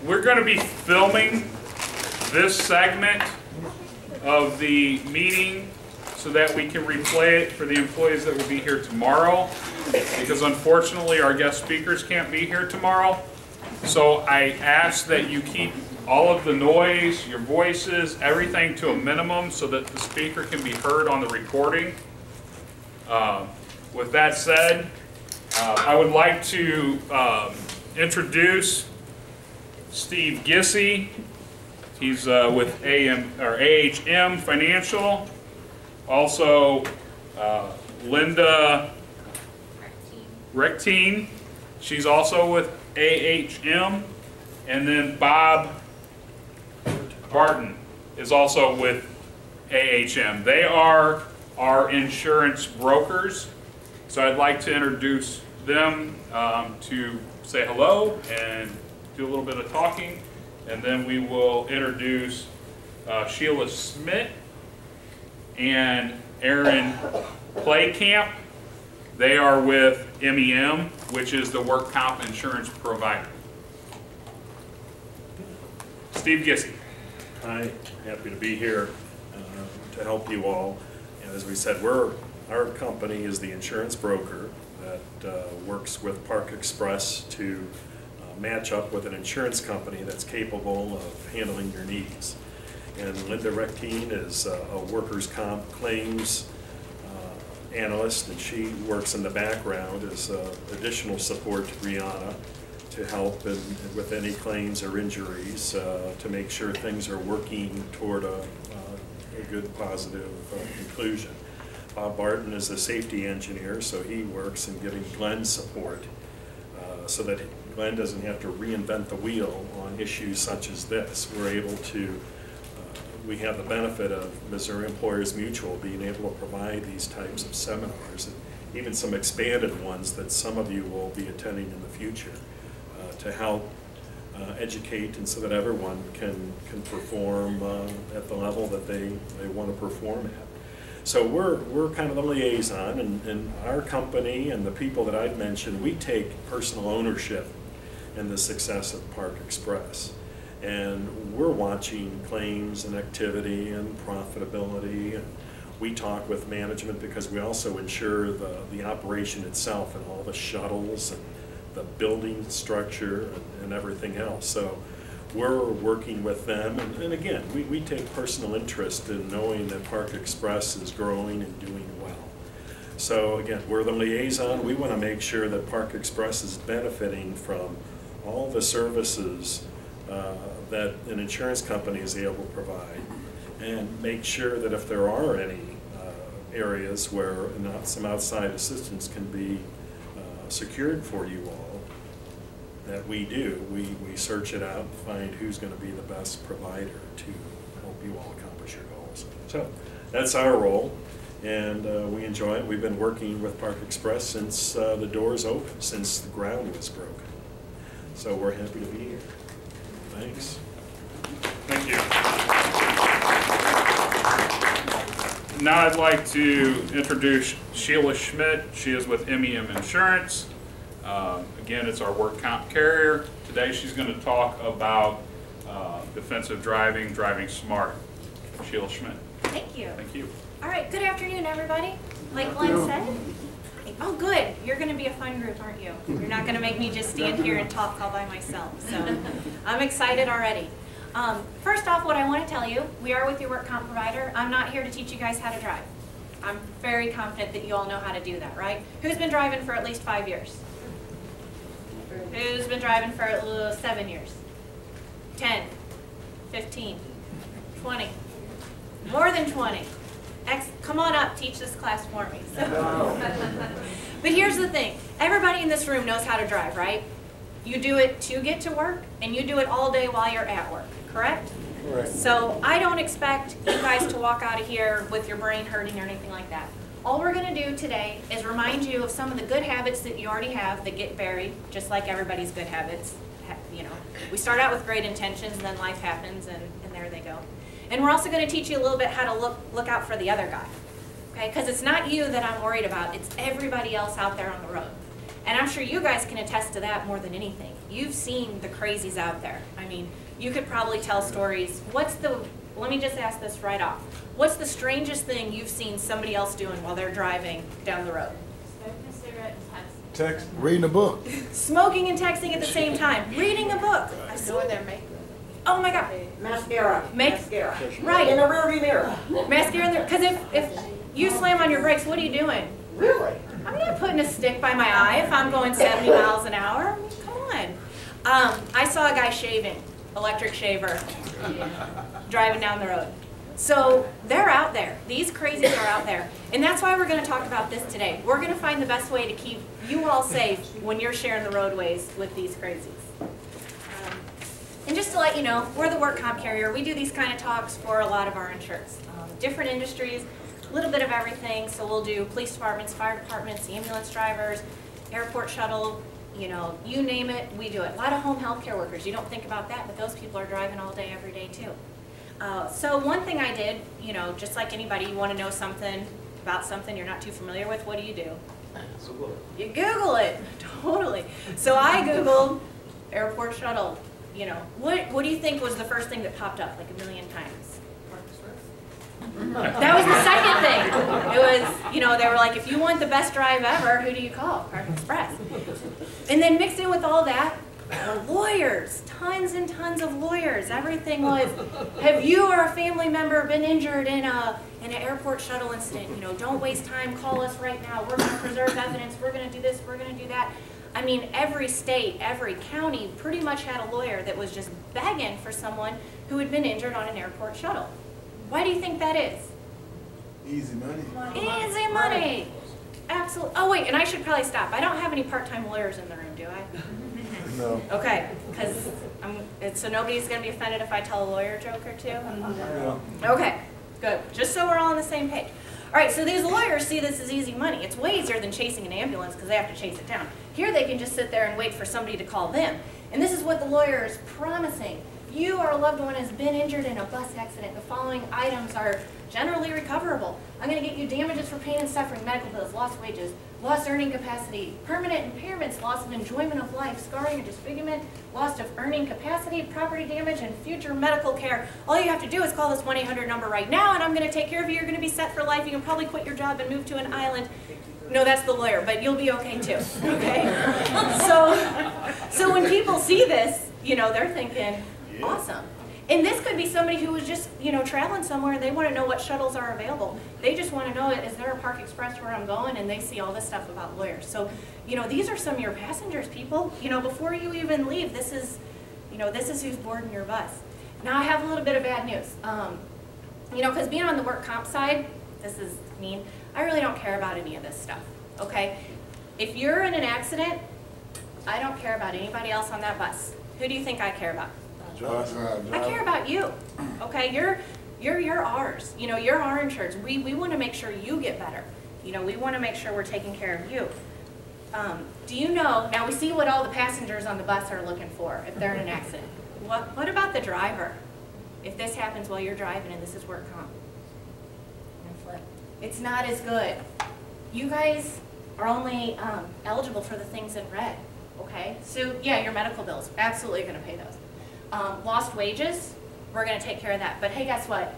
We're going to be filming this segment of the meeting so that we can replay it for the employees that will be here tomorrow, because unfortunately our guest speakers can't be here tomorrow. So I ask that you keep all of the noise, your voices, everything to a minimum so that the speaker can be heard on the recording. With that said, I would like to introduce Steve Gissy. He's with AHM Financial. Also, Linda Rechtine. She's also with AHM. And then Bob Barton is also with AHM. They are our insurance brokers. So I'd like to introduce them to say hello and do a little bit of talking. And then we will introduce Sheila Schmidt and Aaron Playcamp. They are with MEM, which is the work comp insurance provider. Steve Gissy. Hi, happy to be here to help you all. And as we said, our company is the insurance broker that works with Park Express to match up with an insurance company that's capable of handling your needs. And Linda Rechtine is a workers' comp claims analyst, and she works in the background as additional support to Brianna to help with any claims or injuries to make sure things are working toward a good, positive conclusion. Bob Barton is a safety engineer, so he works in giving Glenn support so that Glenn doesn't have to reinvent the wheel on issues such as this. We're able to, we have the benefit of Missouri Employers Mutual being able to provide these types of seminars, and even some expanded ones that some of you will be attending in the future to help educate, and so that everyone can perform at the level that they want to perform at. So we're kind of the liaison, and our company and the people that I've mentioned, we take personal ownership in the success of Park Express. And we're watching claims and activity and profitability, and we talk with management because we also insure the operation itself and all the shuttles and the building structure and everything else. So we're working with them, and again, we take personal interest in knowing that Park Express is growing and doing well. So again, we're the liaison. We want to make sure that Park Express is benefiting from all the services that an insurance company is able to provide, and make sure that if there are any areas where some outside assistance can be secured for you all, that we do. We search it out and find who's going to be the best provider to help you all accomplish your goals. So that's our role, and we enjoy it. We've been working with Park Express since the doors opened, since the ground was broken. So we're happy to be here. Thanks. Thank you. Now I'd like to introduce Sheila Schmidt. She is with MEM Insurance. Again, it's our work comp carrier. Today she's going to talk about defensive driving, driving smart. Sheila Schmidt. Thank you. Thank you. All right, good afternoon, everybody. Like Glenn said. Oh, good. You're going to be a fun group, aren't you? You're not going to make me just stand here and talk all by myself. So I'm excited already. First off, what I want to tell you, we are with your work comp provider. I'm not here to teach you guys how to drive. I'm very confident that you all know how to do that, right? Who's been driving for at least 5 years? Who's been driving for 7 years? 10, 15, 20, more than 20. Come on up, teach this class for me. But here's the thing, everybody in this room knows how to drive, right? You do it to get to work, and you do it all day while you're at work, correct? Right. So I don't expect you guys to walk out of here with your brain hurting or anything like that. All we're going to do today is remind you of some of the good habits that you already have that get buried, just like everybody's good habits. You know, we start out with great intentions, and then life happens, and there they go. And we're also going to teach you a little bit how to look out for the other guy, okay? Because it's not you that I'm worried about, it's everybody else out there on the road. And I'm sure you guys can attest to that more than anything. you've seen the crazies out there. I mean, you could probably tell stories. Let me just ask this right off. What's the strangest thing you've seen somebody else doing while they're driving down the road? Smoking a cigarette and texting. Text, reading a book. Smoking and texting at the same time. Reading a book. I've seen Doing their makeup. Oh my God. Mascara. Mascara. In Right. the rearview mirror. Mascara in there. Because if you slam on your brakes, what are you doing? Really? I'm not putting a stick by my eye if I'm going 70 miles an hour. I mean, come on. I saw a guy shaving, electric shaver, driving down the road. So they're out there. These crazies are out there. And that's why we're going to talk about this today. We're going to find the best way to keep you all safe when you're sharing the roadways with these crazies. And just to let you know, we're the work comp carrier. We do these kind of talks for a lot of our insureds. Different industries, a little bit of everything. So we'll do police departments, fire departments, ambulance drivers, airport shuttle, you know, you name it, we do it. A lot of home health care workers. You don't think about that, but those people are driving all day, every day too. So one thing I did, you know, just like anybody, you want to know something about something you're not too familiar with, what do? You Google it, totally. So I Googled airport shuttle, you know. What do you think was the first thing that popped up like a million times? That was the second thing. It was, you know, they were like, if you want the best drive ever, who do you call? Park Express. And then mixed in with all that, lawyers, tons and tons of lawyers. Everything was, have you or a family member been injured in an airport shuttle incident? You know, don't waste time, call us right now. We're going to preserve evidence. We're going to do this. We're going to do that. I mean, every state, every county pretty much had a lawyer that was just begging for someone who had been injured on an airport shuttle. Why do you think that is? Easy money. Easy money. Absolutely. Oh, wait, and I should probably stop. I don't have any part-time lawyers in the room, do I? No. Okay, because so nobody's going to be offended if I tell a lawyer joke or two? Yeah. Okay, good. Just so we're all on the same page. All right, so these lawyers see this as easy money. It's way easier than chasing an ambulance because they have to chase it down. Here they can just sit there and wait for somebody to call them. And this is what the lawyer is promising. You or a loved one has been injured in a bus accident. The following items are generally recoverable. I'm going to get you damages for pain and suffering, medical bills, lost wages, lost earning capacity, permanent impairments, loss of enjoyment of life, scarring or disfigurement, loss of earning capacity, property damage, and future medical care. All you have to do is call this 1-800 number right now, and I'm going to take care of you. You're going to be set for life. You can probably quit your job and move to an island. No, that's the lawyer, but you'll be okay too, okay? So when people see this, you know, they're thinking, awesome. And this could be somebody who was just, you know, traveling somewhere and they want to know what shuttles are available. They just want to know, is there a Park Express where I'm going? And they see all this stuff about lawyers. So, you know, these are some of your passengers, people. You know, before you even leave, this is, you know, this is who's boarding your bus. Now I have a little bit of bad news. You know, because being on the work comp side, this is mean, I really don't care about any of this stuff, okay? If you're in an accident, I don't care about anybody else on that bus. Who do you think I care about? I care about you, okay? You're ours. You know, you're our insurance. We want to make sure you get better. You know, we want to make sure we're taking care of you. Do you know, now we see what all the passengers on the bus are looking for if they're in an accident. What about the driver? If this happens while you're driving and this is work comp. It's not as good. You guys are only eligible for the things in red, okay? So yeah, your medical bills, absolutely going to pay those. Lost wages, we're going to take care of that. But hey, guess what?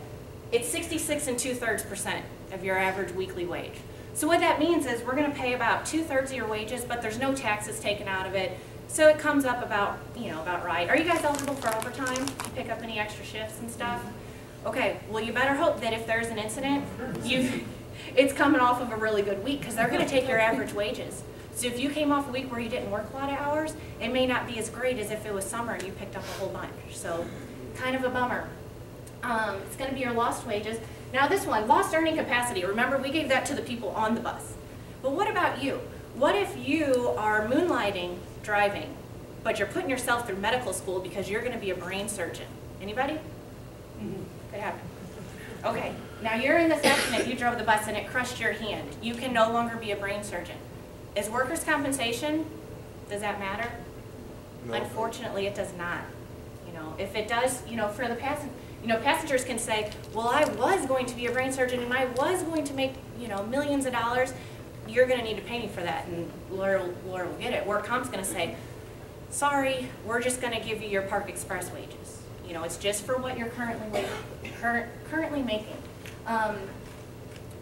It's 66 2/3% of your average weekly wage. So what that means is we're going to pay about 2/3 of your wages, but there's no taxes taken out of it. So it comes up about, you know, about right. Are you guys eligible for overtime? Do you pick up any extra shifts and stuff? Okay, well you better hope that if there's an incident, it's coming off of a really good week because they're going to take your average wages. So if you came off a week where you didn't work a lot of hours, it may not be as great as if it was summer and you picked up a whole bunch. So kind of a bummer. It's going to be your lost wages. Now this one, lost earning capacity. Remember, we gave that to the people on the bus. But what about you? What if you are moonlighting driving, but you're putting yourself through medical school because you're going to be a brain surgeon? Anybody? Could happen. Okay, now you're in this accident, you drove the bus and it crushed your hand. You can no longer be a brain surgeon. Is workers' compensation, does that matter? No. Unfortunately, it does not. You know, if it does, you know, for the passengers can say, well, I was going to be a brain surgeon and I was going to make, you know, millions of dollars. You're going to need to pay me for that, and lawyer will get it. Work comp's going to say, sorry, we're just gonna give you your Park Express wages. You know, it's just for what you're currently making.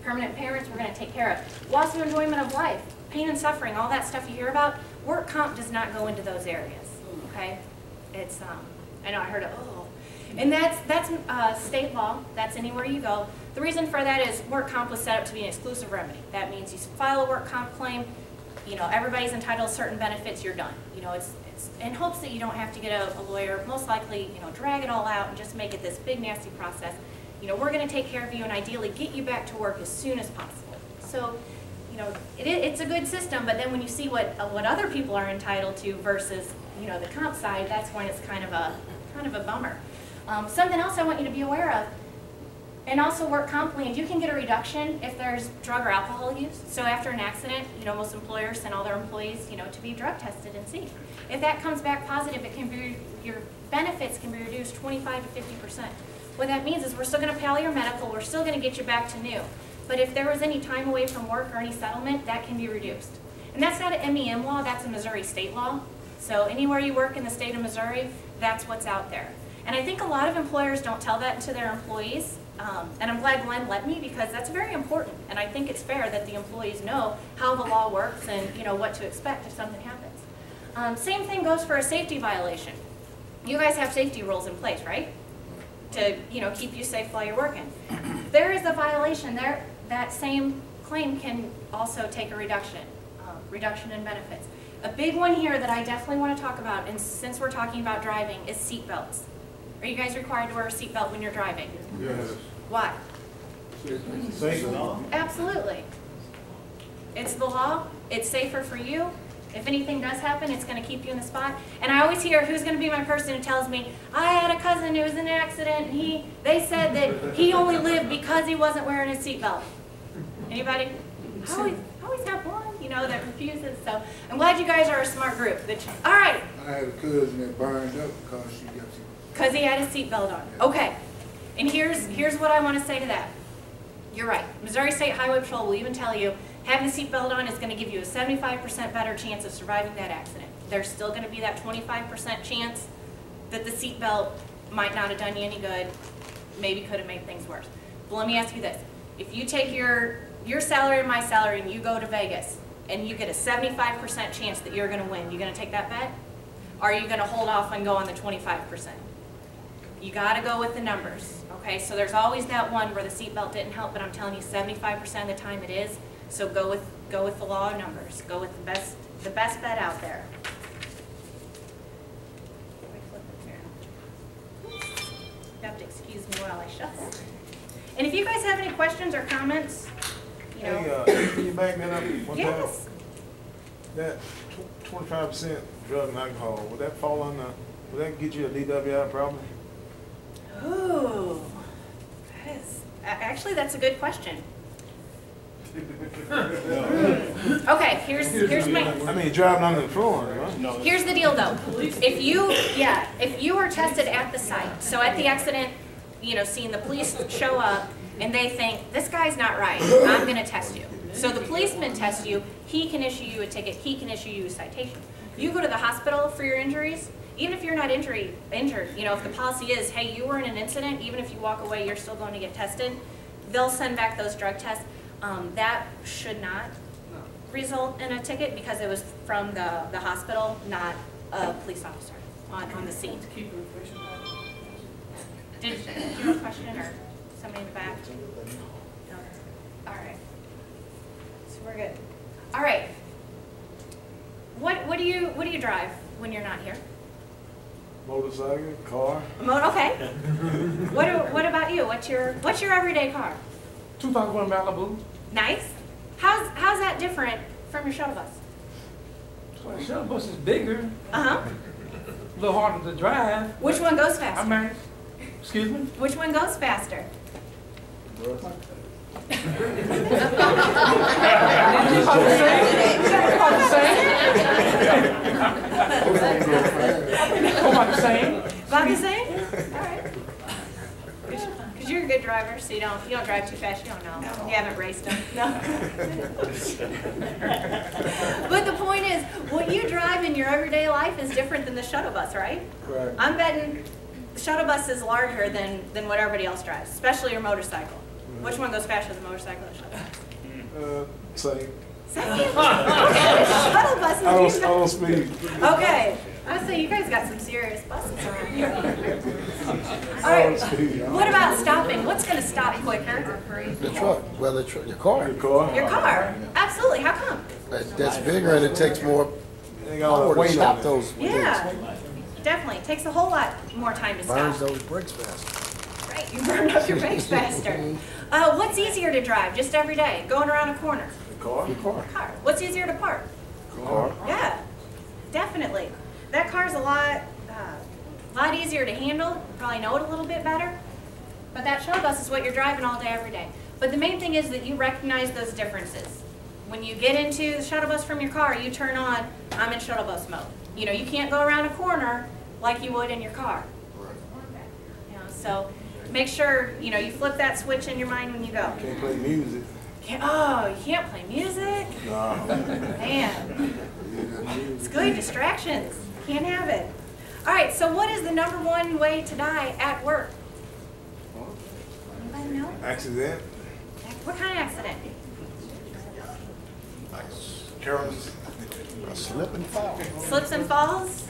Permanent parents, we're gonna take care of. Loss of enjoyment of life, pain and suffering, all that stuff you hear about, work comp does not go into those areas, okay? It's, I know I heard it, oh. And that's state law, that's anywhere you go. The reason for that is work comp was set up to be an exclusive remedy. That means you file a work comp claim, you know, everybody's entitled to certain benefits, you're done. You know, it's in hopes that you don't have to get a lawyer, most likely, you know, drag it all out and just make it this big nasty process. You know, we're gonna take care of you and ideally get you back to work as soon as possible. So, you know, it's a good system, but then when you see what other people are entitled to versus, you know, the comp side, that's when it's kind of a bummer. Something else I want you to be aware of, and also work comp claims, you can get a reduction if there's drug or alcohol use. So after an accident, you know, most employers send all their employees, you know, to be drug tested and see. If that comes back positive, it can be, your benefits can be reduced 25 to 50%. What that means is we're still gonna pay all your medical, we're still gonna get you back to new. But if there was any time away from work or any settlement, that can be reduced. And that's not an MEM law, that's a Missouri state law. So anywhere you work in the state of Missouri, that's what's out there. And I think a lot of employers don't tell that to their employees. And I'm glad Glenn let me because that's very important. And I think it's fair that the employees know how the law works and, you know, what to expect if something happens. Same thing goes for a safety violation. You guys have safety rules in place, right? To, you know, keep you safe while you're working. There is a violation there, that same claim can also take a reduction in benefits. A big one here that I definitely want to talk about, and since we're talking about driving, is seat belts. Are you guys required to wear a seat belt when you're driving? Yes. Why? Safe. Absolutely. It's the law, it's safer for you. If anything does happen, it's going to keep you in the spot. And I always hear, who's going to be my person who tells me, I had a cousin who was in an accident and they said that he only lived because he wasn't wearing his seatbelt. Anybody? I always have one, you know, that refuses. So I'm glad you guys are a smart group. All right. I had a cousin that burned up because she got you. Because he had his seatbelt on. Okay. And here's what I want to say to that. You're right. Missouri State Highway Patrol will even tell you having the seatbelt on is going to give you a 75% better chance of surviving that accident. There's still going to be that 25% chance that the seatbelt might not have done you any good, maybe could have made things worse. But let me ask you this. If you take your salary and my salary and you go to Vegas and you get a 75% chance that you're going to win, you going to take that bet? Or are you going to hold off and go on the 25%? You got to go with the numbers, okay? So there's always that one where the seatbelt didn't help, but I'm telling you 75% of the time it is. So go with the law of numbers. Go with the best bet out there. You have to excuse me while I shuffle. And if you guys have any questions or comments, you know. Hey, can you back that up one Yes. time? That 25% drug and alcohol, would that fall on would that get you a DWI problem? Ooh, actually that's a good question. Okay, here's my. I mean, driving on the floor, right? No. Here's the deal though. If you were tested at the site, so at the accident, you know, seeing the police show up and they think, this guy's not right, I'm gonna test you. So the policeman tests you, he can issue you a ticket, he can issue you a citation. You go to the hospital for your injuries, even if you're not injured, you know, if the policy is, hey, you were in an incident, even if you walk away, you're still going to get tested, they'll send back those drug tests. That should not result in a ticket because it was from the hospital, not a police officer on the scene. Did you have a question or somebody in the back? No. All right. So we're good. All right. What do you drive when you're not here? Motorcycle, car. Okay. What about you? What's your everyday car? 2001 Malibu. Nice. How's that different from your shuttle bus? Well, the shuttle bus is bigger, Uh-huh. a little harder to drive. Which one goes I faster? mean, excuse me? Which one goes faster? About the same. About the same? All right. Because you're a good driver, so you don't drive too fast. You don't know. You haven't raced them. No. But the point point is, what you drive in your everyday life is different than the shuttle bus, right? Right. I'm betting the shuttle bus is larger than what everybody else drives, especially your motorcycle. Which one goes faster, the motorcycle or the shuttle bus? Same. Second? Okay, the shuttle bus is I usually- don't speed. Okay, I was saying, you guys got some serious buses around here. All I don't right, speed. what about stopping? What's gonna stop quicker? The truck, well, your car. Your car. Your car, absolutely, how come? That's bigger and it takes more They got all power the to weight on stop it. those. Yeah, definitely, it takes a whole lot more time to Burns stop. those brakes faster. Right, you burn up your brakes faster. What's easier to drive, just every day, going around a corner? The car. Your car. Car. What's easier to park? Car. Yeah, definitely. That car's a lot easier to handle. You probably know it a little bit better. But that shuttle bus is what you're driving all day, every day. But the main thing is that you recognize those differences. When you get into the shuttle bus from your car, you turn on, I'm in shuttle bus mode. You know, you can't go around a corner like you would in your car. You know, so make sure, you know, you flip that switch in your mind when you go. Can't play music. Oh, you can't play music? No. Man, it's good, distractions. Can't have it. All right, so what is the #1 way to die at work? Anybody know? Accident. What kind of accident? Careless. A slip and fall. Slips and falls?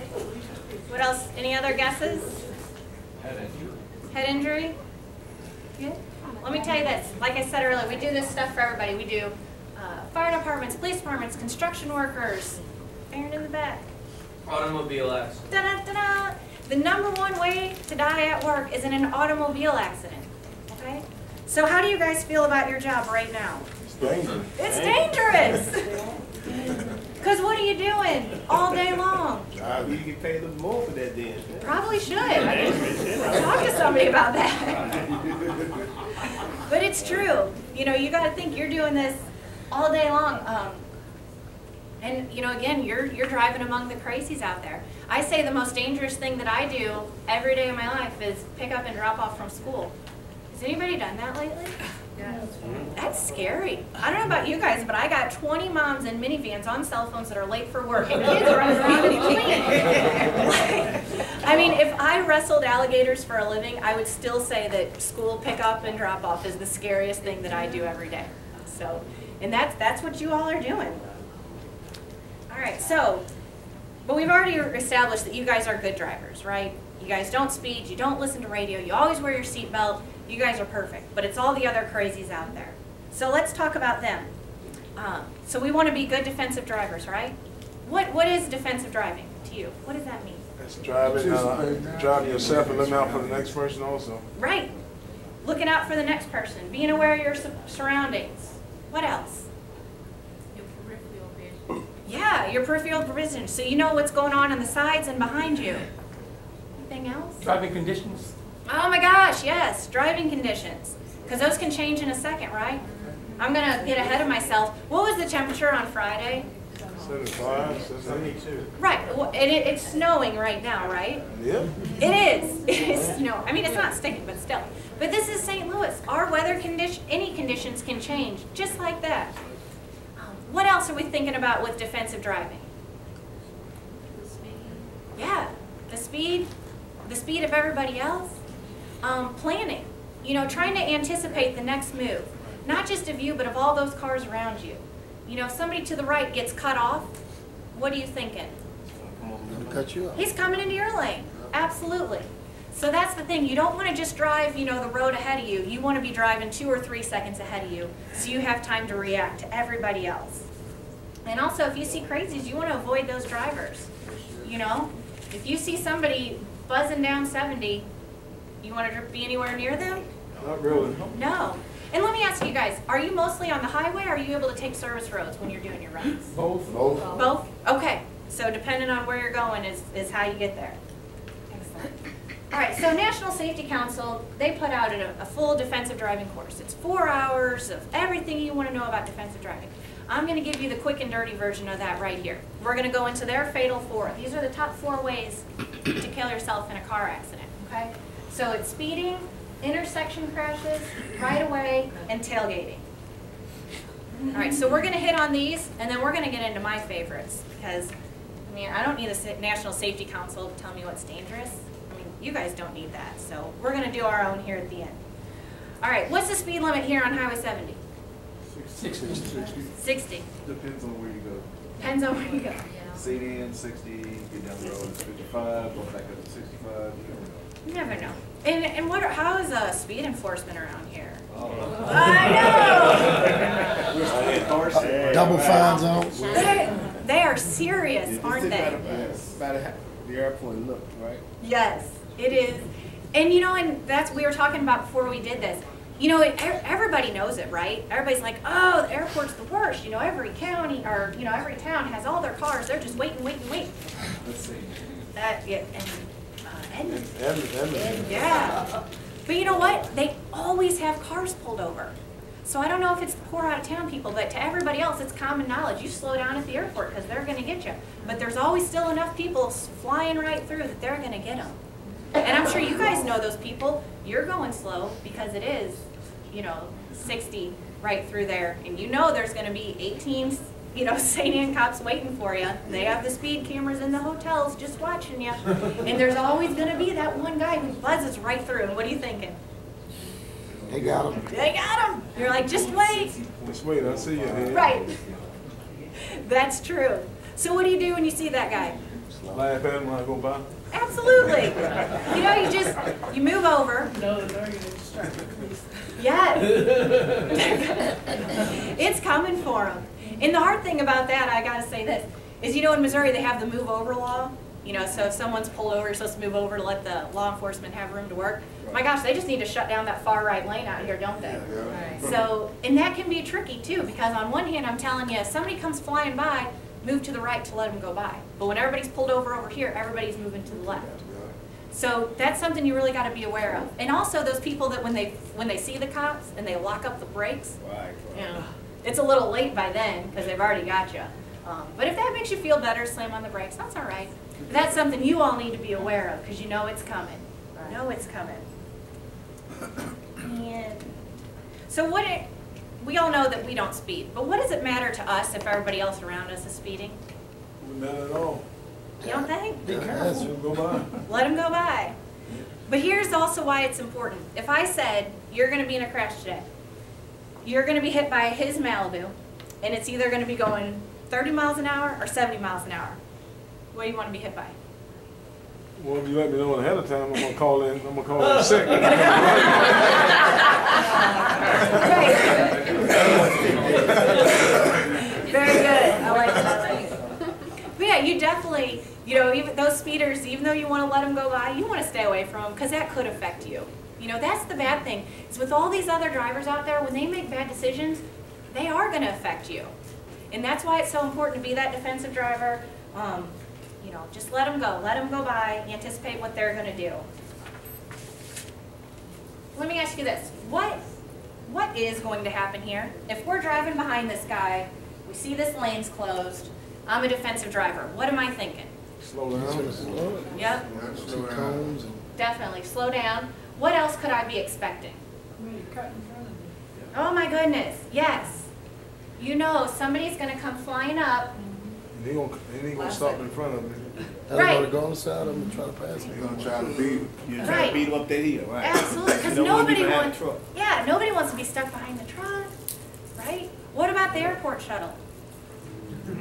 What else? Any other guesses? Head injury? Good. Let me tell you this. Like I said earlier, we do this stuff for everybody. We do fire departments, police departments, construction workers. Aaron in the back. Automobile accident. Da-da-da-da. The #1 way to die at work is in an automobile accident. Okay? So how do you guys feel about your job right now? It's dangerous. It's dangerous! Because what are you doing all day long? You get paid a little more for that then. Probably should. Talk to somebody about that. But it's true. You know, you got to think you're doing this all day long. And you know, again, you're driving among the crazies out there. I say the most dangerous thing that I do every day of my life is pick up and drop off from school. Has anybody done that lately? That's scary. I don't know about you guys, but I got 20 moms in minivans on cell phones that are late for work, and kids running around in between. I mean, if I wrestled alligators for a living, I would still say that school pickup and drop off is the scariest thing that I do every day. So, and that's what you all are doing. All right, so, but we've already established that you guys are good drivers, right? You guys don't speed, you don't listen to radio, you always wear your seatbelt. You guys are perfect, but it's all the other crazies out there. So let's talk about them. So we want to be good defensive drivers, right? What is defensive driving to you? What does that mean? It's driving yourself and looking out for the next person also. Right. Looking out for the next person, being aware of your surroundings. What else? Your peripheral vision. Yeah, your peripheral vision. So you know what's going on the sides and behind you. Anything else? Driving conditions. Oh my gosh, yes, driving conditions. Because those can change in a second, right? I'm going to get ahead of myself. What was the temperature on Friday? 75, 72. Right, well, it's snowing right now, right? Yep. It is. It is snow. I mean, it's not sticking, but still. But this is St. Louis. Our weather condition, any conditions can change, just like that. What else are we thinking about with defensive driving? The speed. Yeah, the speed of everybody else. Planning, you know, trying to anticipate the next move, not just of you, but of all those cars around you. You know, if somebody to the right gets cut off, what are you thinking? They'll cut you off. He's coming into your lane, absolutely. So that's the thing, you don't want to just drive, you know, the road ahead of you. You want to be driving 2 or 3 seconds ahead of you, so you have time to react to everybody else. And also, if you see crazies, you want to avoid those drivers. You know, if you see somebody buzzing down 70, you want to be anywhere near them? Not really. No. And let me ask you guys, are you mostly on the highway, or are you able to take service roads when you're doing your runs? Both. Both. Both? Okay. So depending on where you're going is how you get there. Excellent. All right, so National Safety Council, they put out a full defensive driving course. It's 4 hours of everything you want to know about defensive driving. I'm going to give you the quick and dirty version of that right here. We're going to go into their fatal 4. These are the top 4 ways to kill yourself in a car accident, okay? So it's speeding, intersection crashes, right away, and tailgating. All right, so we're gonna hit on these, and then we're gonna get into my favorites, because, I mean, I don't need the National Safety Council to tell me what's dangerous. I mean, you guys don't need that, so we're gonna do our own here at the end. All right, what's the speed limit here on Highway 70? 60. 60. Depends on where you go. Depends on where you go. CDN 60, get down the road, it's 55, go back up to 65, You never know. And how is speed enforcement around here? Oh. I know! Double fine zones. They are serious, aren't they? About the airport look, right? Yes, it is. And you know, and that's, we were talking about before we did this. You know, everybody knows it, right? Everybody's like, oh, the airport's the worst. You know, every county, or, you know, every town has all their cars. They're just waiting. Let's see. That, yeah, and Edmonton. Edmonton. Yeah. But you know what? They always have cars pulled over. So I don't know if it's the poor out-of-town people, but to everybody else, it's common knowledge. You slow down at the airport because they're going to get you. But there's always still enough people flying right through that they're going to get them. And I'm sure you guys know those people. You're going slow because it is, you know, 60 right through there. And you know there's going to be 18, you know, St. Ann cops waiting for you. They have the speed cameras in the hotels just watching you. And there's always going to be that one guy who buzzes right through. And what are you thinking? They got them. They got him. You're like, just wait. Just wait, I see you ahead. Right. That's true. So what do you do when you see that guy? Laugh at him when I go by. Absolutely. You know, you move over. Yes. It's coming for them. And the hard thing about that, I gotta say this, is you know in Missouri they have the move over law. You know, so if someone's pulled over, you're supposed to move over to let the law enforcement have room to work. My gosh, they just need to shut down that far right lane out here, don't they? Right. So, and that can be tricky too, because on one hand, I'm telling you, if somebody comes flying by, move to the right to let them go by. But when everybody's pulled over here, everybody's moving to the left. So that's something you really got to be aware of. And also those people that when they see the cops and they lock up the brakes, Right. you know, it's a little late by then because they've already got you. But if that makes you feel better, slam on the brakes. That's all right. That's something you all need to be aware of because you know it's coming. You know it's coming. And so we all know that we don't speed, but what does it matter to us if everybody else around us is speeding? Not at all. You don't think? Be careful. Go by. Let them go by. But here's also why it's important. If I said, you're going to be in a crash today, you're going to be hit by his Malibu, and it's either going to be going 30 miles an hour or 70 miles an hour, what do you want to be hit by? Well, if you let me know ahead of time, I'm gonna call in sick. Right. Very good. I like that. But yeah, you definitely, you know, even those speeders, even though you want to let them go by, you want to stay away from them because that could affect you. You know, that's the bad thing. Is with all these other drivers out there, when they make bad decisions, they are going to affect you. And that's why it's so important to be that defensive driver. You know, just let them go. Let them go by. Anticipate what they're going to do. Let me ask you this. What is going to happen here? If we're driving behind this guy, we see this lane's closed, I'm a defensive driver. What am I thinking? Slow down. Yep. Two cones and Definitely. Slow down. What else could I be expecting? Oh my goodness. Yes. You know somebody's going to come flying up. And he gonna stop in front of me. they're gonna go on the side of them and try to pass You're them. gonna try to beat him. You're Right. trying to beat him up that hill, right? Absolutely. Because You don't want to be nobody behind wants. the truck. Yeah, nobody wants to be stuck behind the truck, right? What about the airport shuttle?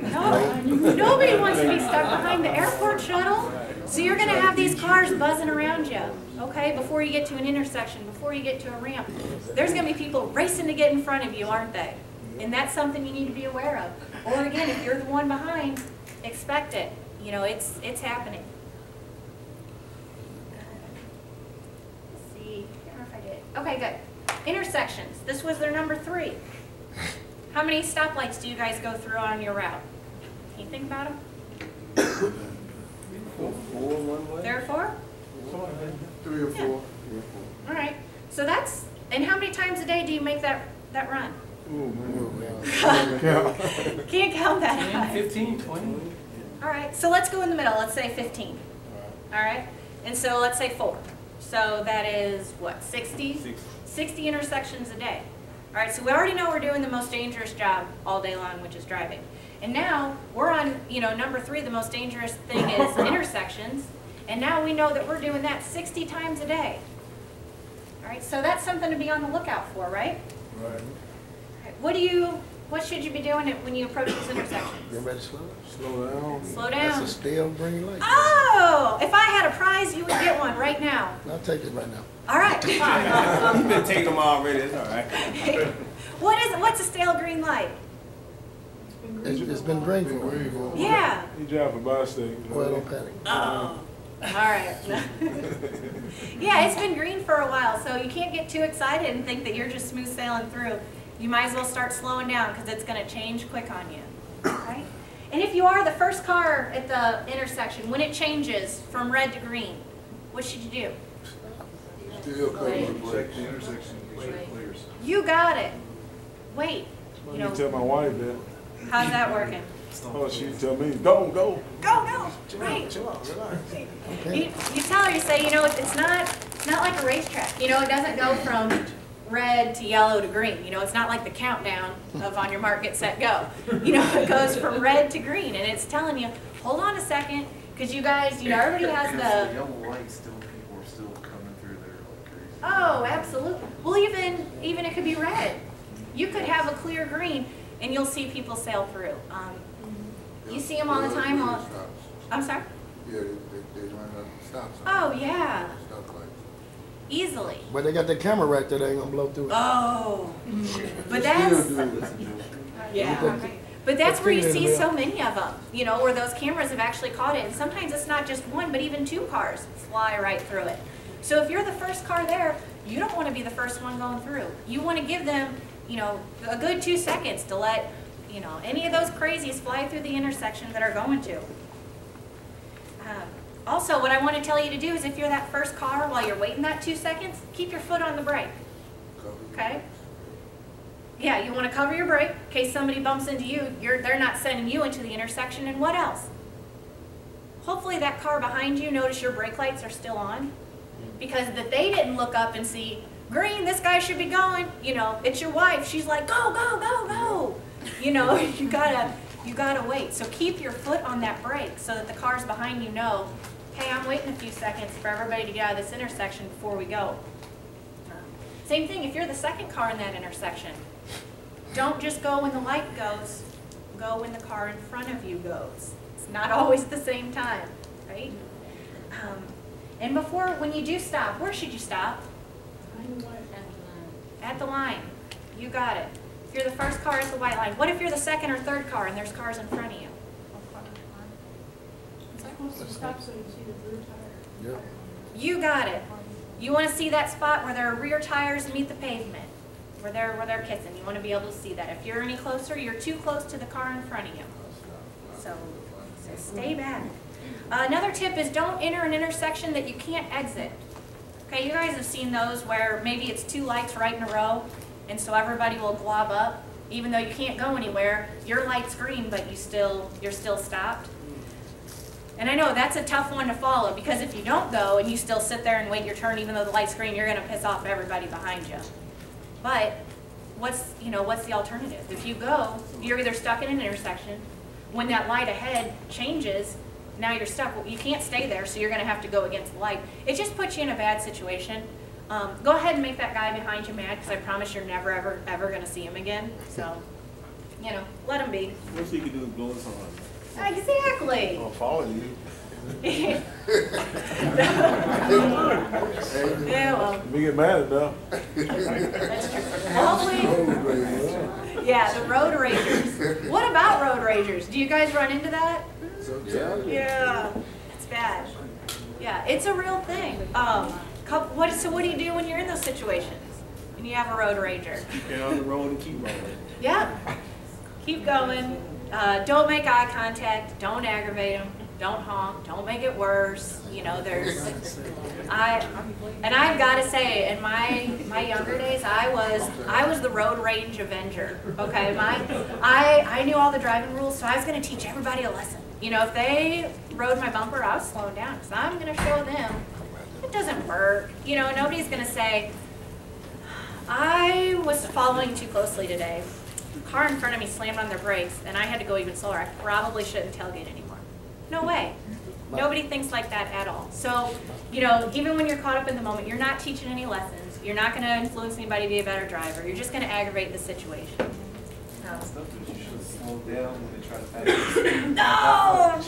No, nobody wants to be stuck behind the airport shuttle. So you're going to have these cars buzzing around you, okay, before you get to an intersection, before you get to a ramp. There's going to be people racing to get in front of you, aren't they? And that's something you need to be aware of. Or again, if you're the one behind, expect it. You know, it's happening. Let's see. I don't know if I did. Okay, good. Intersections. This was their number 3. How many stoplights do you guys go through on your route? Can you think about them? 4 one way. There are 4? 3 or 4. All right. So that's, and how many times a day do you make that run? Ooh, man. Can't count that 10, high. 15, 20. All right. So let's go in the middle. Let's say 15. All right. And so let's say 4. So that is what, 60? 60 intersections a day. All right, so we already know we're doing the most dangerous job all day long, which is driving. And now we're on, number 3, the most dangerous thing is intersections. And now we know that we're doing that 60 times a day. All right, so that's something to be on the lookout for, right? Right. All right, what should you be doing when you approach these intersections? You ready to slow? Slow down. Slow That's down. a steel green light. Oh, if I had a prize, you would get one right now. I'll take it right now. All right. You've been taking them already, it's all right. What's a stale green light? It's been green for a while. Yeah. You drive a by state. Well, don't panic. Oh. All right. Yeah, it's been green for a while, so you can't get too excited and think that you're just smooth sailing through. You might as well start slowing down because it's going to change quick on you. Right? And if you are the first car at the intersection, when it changes from red to green, what should you do? Still Check the intersection, make sure it clears. You got it. Wait. Well, you tell my wife that. How's that working? Oh, she tell me, go. Go. Right. Chill out, relax. You tell her, you say, it's not like a racetrack. It doesn't go from red to yellow to green. It's not like the countdown of on your mark, get set, go. It goes from red to green, and it's telling you, hold on a second, because you guys, everybody has The yellow light, still, people are still coming through there like crazy. Oh, absolutely. Well, even it could be red. You could have a clear green, and you'll see people sail through. You see them all the time. I'm sorry? Yeah, they run a stop sign. Oh, yeah. Stop lights. Easily. But they got the camera right there, they ain't gonna blow through it. Oh. But that's... Yeah. But that's where you see so many of them, where those cameras have actually caught it. And sometimes it's not just one, but even 2 cars fly right through it. So if you're the first car there, you don't want to be the first one going through. You want to give them, a good 2 seconds to let, any of those crazies fly through the intersection that are going to. Also, what I want to tell you to do is if you're that first car, while you're waiting that 2 seconds, keep your foot on the brake. Okay? Yeah, you want to cover your brake in case somebody bumps into you. They're not sending you into the intersection. And what else? Hopefully that car behind you, notice your brake lights are still on. Because that they didn't look up and see, green, this guy should be going. It's your wife. She's like, go, go, go, go. You gotta wait. So keep your foot on that brake so that the cars behind you know, hey, I'm waiting a few seconds for everybody to get out of this intersection before we go. Same thing, if you're the second car in that intersection, don't just go when the light goes, go when the car in front of you goes. It's not always the same time, right? And when you do stop, where should you stop? At the line. You got it. If you're the first car at the white line, what if you're the second or third car and there's cars in front of you? Stop so you see the blue tire. Yep. You got it. You want to see that spot where their rear tires meet the pavement, where they're kissing. You want to be able to see that. If you're any closer, you're too close to the car in front of you. So stay back. Another tip is don't enter an intersection that you can't exit. Okay, you guys have seen those where maybe it's 2 lights right in a row, and so everybody will glob up, even though you can't go anywhere. Your light's green, but you're still stopped. And I know that's a tough one to follow, because if you don't go and you still sit there and wait your turn even though the light's green, you're going to piss off everybody behind you. But what's the alternative? If you go, you're either stuck in an intersection. When that light ahead changes, now you're stuck. You can't stay there, so you're going to have to go against the light. It just puts you in a bad situation. Go ahead and make that guy behind you mad, because I promise you're never, ever going to see him again. So, let him be. Worst you can do is blow his horn. Exactly. I'll follow you. Yeah, well, We get mad enough. that's true. Well, hopefully, yeah, the road ragers. What about road ragers? Do you guys run into that? Yeah, it's bad. Yeah, it's a real thing. So what do you do when you're in those situations? When you have a road rager? Get on the road and keep rolling. Yeah, keep going. Don't make eye contact. Don't aggravate them. Don't honk. Don't make it worse. I've got to say, in my younger days, I was the road rage avenger. Okay, I knew all the driving rules, so I was going to teach everybody a lesson. If they rode my bumper, I was slowing down because I'm going to show them it doesn't work. Nobody's going to say, I was following too closely today. The car in front of me slammed on their brakes, and I had to go even slower. I probably shouldn't tailgate anymore. No way. Nobody thinks like that at all. So, you know, even when you're caught up in the moment, you're not teaching any lessons. You're not going to influence anybody to be a better driver. You're just going to aggravate the situation. No. Stuff that you should have slowed down when they try to pass you. No.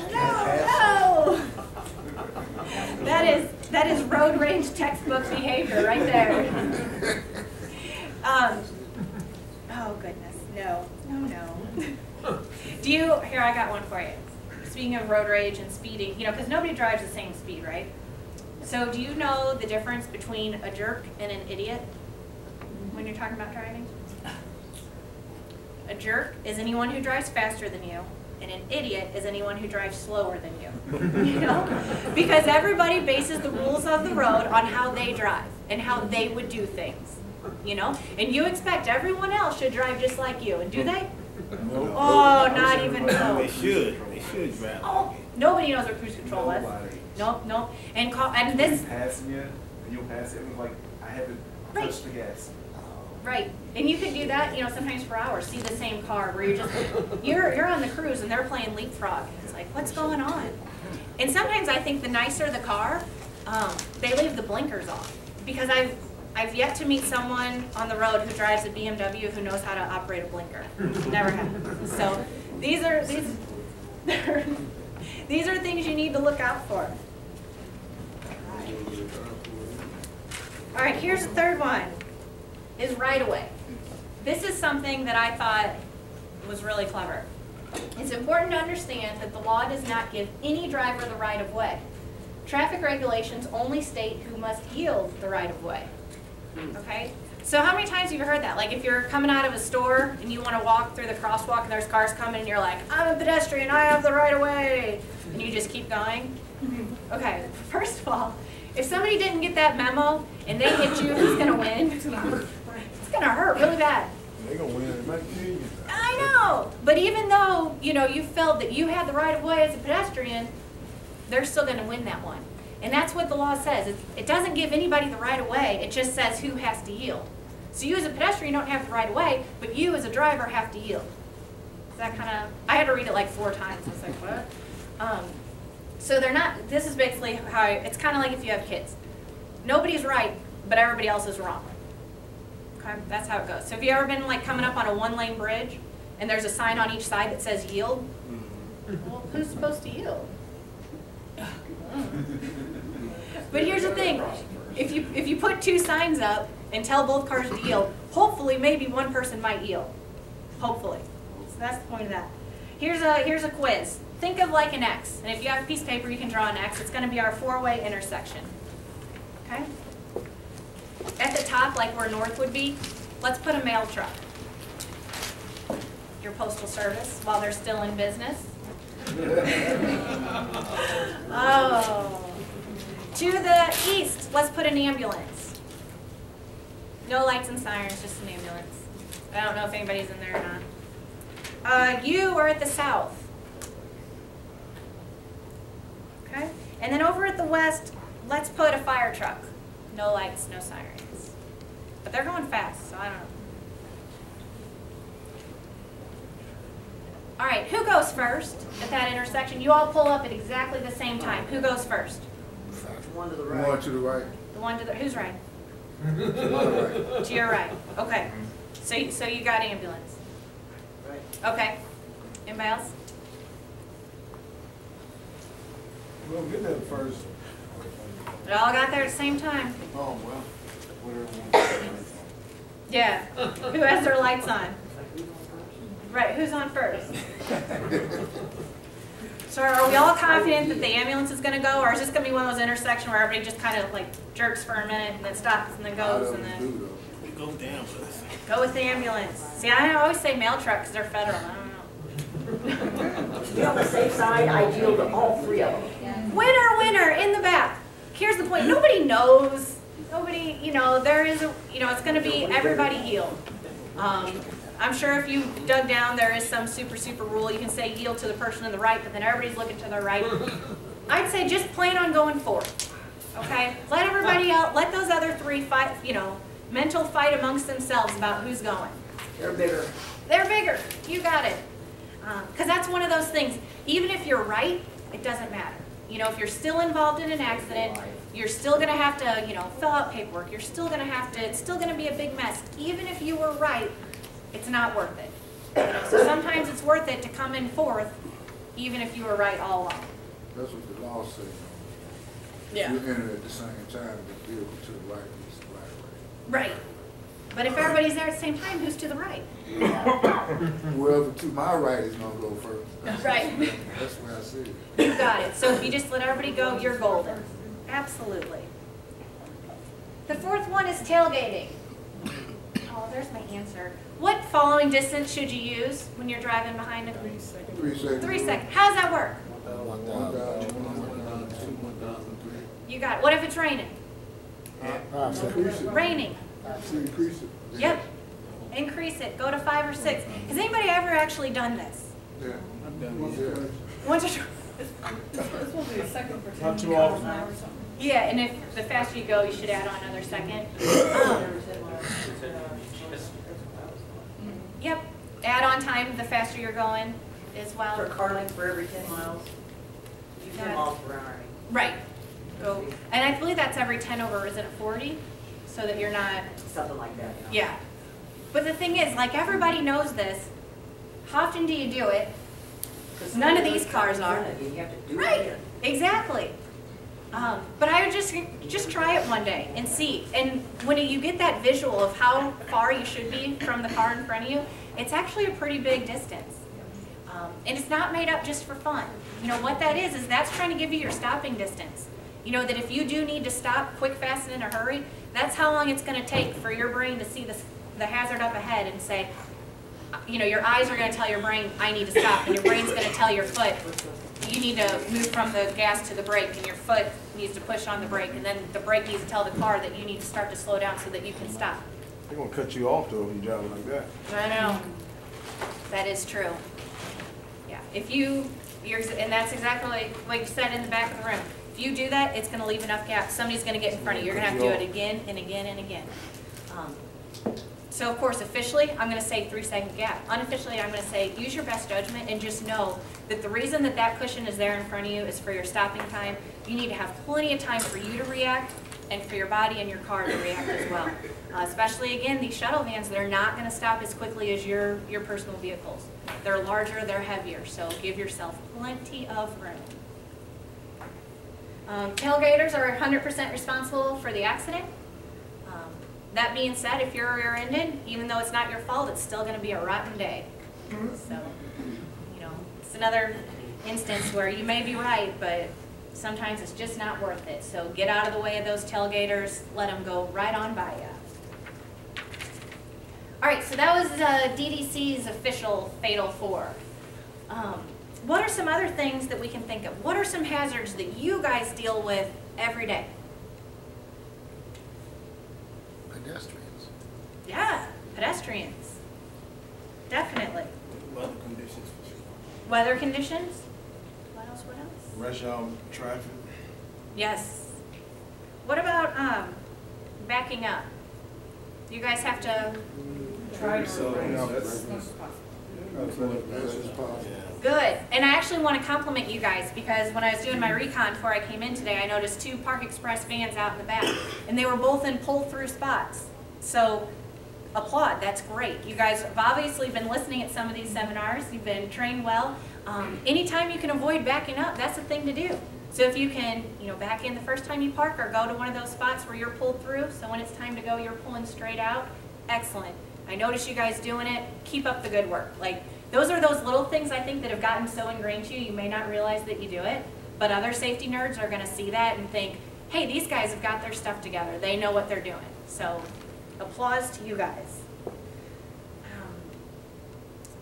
That is road rage textbook behavior right there. Oh goodness, no. Here, I got one for you. Speaking of road rage and speeding, you know, because nobody drives the same speed, right? So do you know the difference between a jerk and an idiot when you're talking about driving? A jerk is anyone who drives faster than you, and an idiot is anyone who drives slower than you. You know? Because everybody bases the rules of the road on how they drive and how they would do things. You know? And you expect everyone else should drive just like you, and do they? Nope. Oh, not even They close. should drive. Oh, nobody knows what cruise control is. Nobody. Nope. And this, You passing you, and you'll pass it, like, I haven't Right. touched the gas. right. And you can do that, you know, sometimes for hours. See the same car where you're just, you're on the cruise and they're playing leapfrog. It's like, what's going on? And sometimes I think the nicer the car, they leave the blinkers on. Because I've yet to meet someone on the road who drives a BMW who knows how to operate a blinker. Never have. So these are things you need to look out for. All right, here's the third one, is right away. This is something that I thought was really clever. It's important to understand that the law does not give any driver the right of way. Traffic regulations only state who must yield the right of way. Okay? So how many times have you heard that? Like if you're coming out of a store and you want to walk through the crosswalk and there's cars coming and you're like, I'm a pedestrian, I have the right of way. And you just keep going? Okay, first of all, if somebody didn't get that memo and they hit you, who's going to win? It's going to hurt really bad. They gonna win. It might kill you. I know, but even though, you know, you felt that you had the right of way as a pedestrian, they're still going to win that one. And that's what the law says. It doesn't give anybody the right of way. It just says who has to yield. So you as a pedestrian don't have the right of way, but you as a driver have to yield. Is that kind of, I had to read it like 4 times. I was like, what? So they're not, this is basically how, it's kind of like if you have kids. Nobody's right, but everybody else is wrong. Okay, that's how it goes. So have you ever been like coming up on a 1-lane bridge and there's a sign on each side that says yield? Well, who's supposed to yield? But here's the thing, if you put 2 signs up and tell both cars to yield, hopefully maybe one person might yield. Hopefully. So that's the point of that. Here's a quiz. Think of like an X, and if you have a piece of paper you can draw an X. It's going to be our 4-way intersection. Okay? At the top, like where north would be, let's put a mail truck. Your postal service, while they're still in business. Oh. To the east, let's put an ambulance. No lights and sirens, just an ambulance. I don't know if anybody's in there or not. You are at the south. Okay? And then over at the west, let's put a fire truck. No lights, no sirens. But they're going fast, so I don't know. All right, who goes first at that intersection? You all pull up at exactly the same time. Who goes first? One to the right. One to the right. The one to the, who's right? To my right. To your right. Okay. So you got ambulance. Right. Okay. Anybody else? We'll get there first. They all got there at the same time. Oh, well, whatever one. Yeah. Who has their lights on? Right. Who's on first? So are we all confident that the ambulance is going to go, or is this going to be one of those intersections where everybody just kind of like jerks for a minute and then stops and then goes and then Go down with us. go with the ambulance? See, I always say mail truck because they're federal. I don't know. To be on the safe side, I yield to all 3 of them. Winner, in the back. Here's the point. Nobody knows. Nobody, you know, there is a, you know, it's going to be everybody yield. I'm sure if you dug down, there is some super rule. You can say yield to the person on the right, but then everybody's looking to their right. I'd say just plan on going forward. Okay? Let everybody out, let those other 3 fight, you know, mental fight amongst themselves about who's going. They're bigger. They're bigger. You got it. Because that's one of those things. Even if you're right, it doesn't matter. You know, if you're still involved in an accident, you're still going to have to, you know, fill out paperwork. You're still going to have to, it's still going to be a big mess. Even if you were right, it's not worth it. You know, so sometimes it's worth it to come in fourth, even if you were right all along. That's what the law says. Yeah. You enter at the same time, the vehicle to the right is the right way. Right. But if everybody's there at the same time, who's to the right? Whoever to my right is gonna go first. Right. That's where I see it. You got it. So if you just let everybody go, you're golden. Absolutely. The fourth one is tailgating. Oh, there's my answer. What following distance should you use when you're driving behind a 3 seconds. 3 seconds? How does that work? 1,000, 1,003. You got it. What if it's raining? Increase it. Raining. Increase it. Yep. Increase it. Go to 5 or 6. Has anybody ever actually done this? Yeah. Once or twice. This will be a second for Not 10 too miles often. an hour or something. Yeah, and if the faster you go, you should add on another second. Yep. Add on time the faster you're going as well. For car length for every 10 miles. You Got 10 it. miles per hour. Right. So, and I believe that's every 10 over, isn't it 40? So that you're not, Something like that. yeah. But the thing is, like everybody knows this, how often do you do it? 'Cause None of some these cars in are. front of you, you have to do Right, it. exactly. But I would just try it one day and see. And when you get that visual of how far you should be from the car in front of you, it's actually a pretty big distance. And it's not made up just for fun. You know, what that is that's trying to give you your stopping distance. You know, that if you do need to stop quick, fast, and in a hurry, that's how long it's going to take for your brain to see the hazard up ahead and say, you know, your eyes are going to tell your brain, I need to stop, and your brain's going to tell your foot, you need to move from the gas to the brake, and your foot needs to push on the brake, and then the brake needs to tell the car that you need to start to slow down so that you can stop. They're gonna cut you off though if you drive like that. I know. That is true. Yeah, if you're, and that's exactly like you said in the back of the room. If you do that, it's gonna leave enough gap. Somebody's gonna get in front of you. You're gonna have to do it again and again and again. So of course, officially, I'm gonna say 3 second gap. Unofficially, I'm gonna say use your best judgment and just know that the reason that that cushion is there in front of you is for your stopping time. You need to have plenty of time for you to react and for your body and your car to react as well. Especially, again, these shuttle vans, they're not gonna stop as quickly as your personal vehicles. They're larger, they're heavier, so give yourself plenty of room. Tailgaters are 100% responsible for the accident. That being said, if you're rear-ended, even though it's not your fault, it's still going to be a rotten day. So, you know, it's another instance where you may be right, but sometimes it's just not worth it. So get out of the way of those tailgaters, let them go right on by you. All right, so that was DDC's official Fatal 4. What are some other things that we can think of? What are some hazards that you guys deal with every day? Pedestrians. Yeah, pedestrians. Definitely. Weather conditions. Weather conditions. What else? What else? Rush hour traffic. Yes. What about backing up? Do you guys have to? Try So, As possible. Good. And I actually want to compliment you guys because when I was doing my recon before I came in today, I noticed 2 Park Express vans out in the back, and they were both in pull-through spots. So applaud. That's great. You guys have obviously been listening at some of these seminars. You've been trained well. Anytime you can avoid backing up, that's the thing to do. So if you can, you know, back in the first time you park or go to one of those spots where you're pulled through, so when it's time to go, you're pulling straight out. Excellent. I notice you guys doing it. Keep up the good work. Like, those are those little things I think that have gotten so ingrained to you, you may not realize that you do it, but other safety nerds are going to see that and think, hey, these guys have got their stuff together. They know what they're doing. So applause to you guys.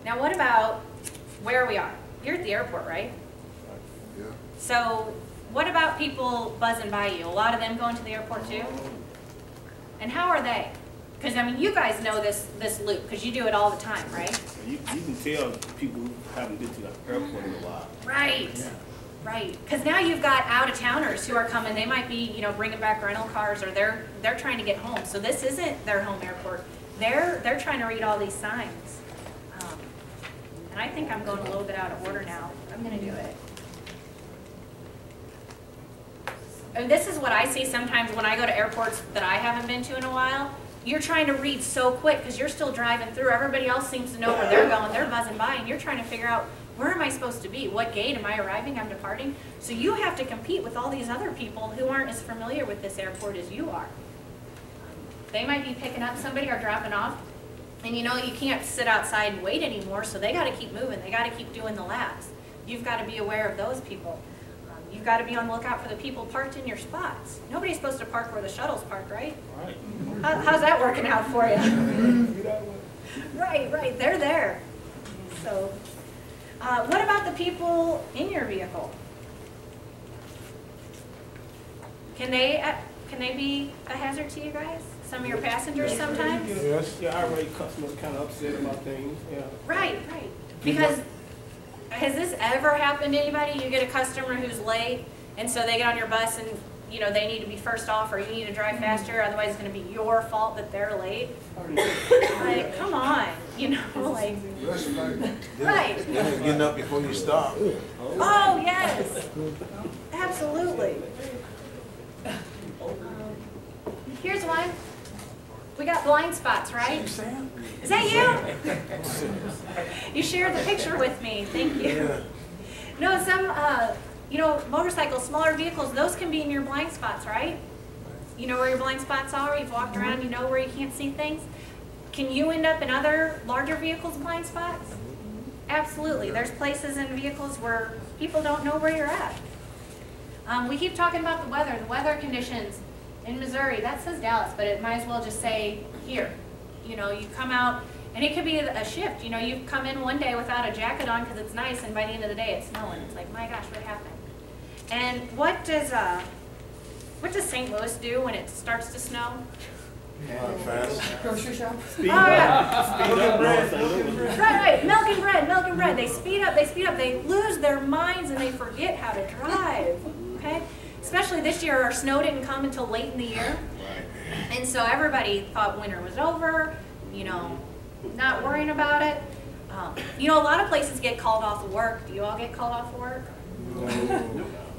Now what about where we are? You're at the airport, right? Yeah. So what about people buzzing by you? A lot of them going to the airport too? And how are they? Because, I mean, you guys know this loop because you do it all the time, right? You can tell people who haven't been to the airport in a while. Right. Right, because now you've got out-of-towners who are coming, they might be, you know, bringing back rental cars, or they're trying to get home. So this isn't their home airport. They're trying to read all these signs. And I think I'm going a little bit out of order now. I'm gonna do it. And this is what I see sometimes when I go to airports that I haven't been to in a while. You're trying to read so quick because you're still driving through. Everybody else seems to know where they're going. They're buzzing by, and you're trying to figure out, where am I supposed to be? What gate am I arriving? I'm departing. So you have to compete with all these other people who aren't as familiar with this airport as you are. They might be picking up somebody or dropping off, and you know you can't sit outside and wait anymore, so they got to keep moving. They got to keep doing the laps. You've got to be aware of those people. You've got to be on the lookout for the people parked in your spots. Nobody's supposed to park where the shuttle's parked, right? Right. How's that working out for you? Right, they're there. So, what about the people in your vehicle? Can they be a hazard to you guys? Some of your passengers sometimes? Yes, yeah, irate customers kind of upset about things, yeah. Right. Because has this ever happened to anybody? You get a customer who's late, and so they get on your bus and, you know, they need to be first off, or you need to drive faster, otherwise it's going to be your fault that they're late. Like, come on, you know, like. Right. Getting up before you stop. Oh, yes. Absolutely. Here's one. We got blind spots, right? Is that you? You shared the picture with me. Thank you. No, some, you know, motorcycles, smaller vehicles, those can be in your blind spots, right? You know where your blind spots are? You've walked around, you know where you can't see things. Can you end up in other larger vehicles' blind spots? Absolutely. There's places in vehicles where people don't know where you're at. We keep talking about the weather conditions. In Missouri, that says Dallas, but it might as well just say here. You know, you come out, and it could be a shift. You know, you come in one day without a jacket on because it's nice, and by the end of the day it's snowing. It's like, my gosh, what happened? And what does St. Louis do when it starts to snow? Fast. Grocery shop. Oh, yeah. Right, milk and bread. They speed up, they lose their minds and they forget how to drive, okay? Especially this year, our snow didn't come until late in the year. And so everybody thought winter was over, you know, not worrying about it. You know, a lot of places get called off of work. Do you all get called off of work?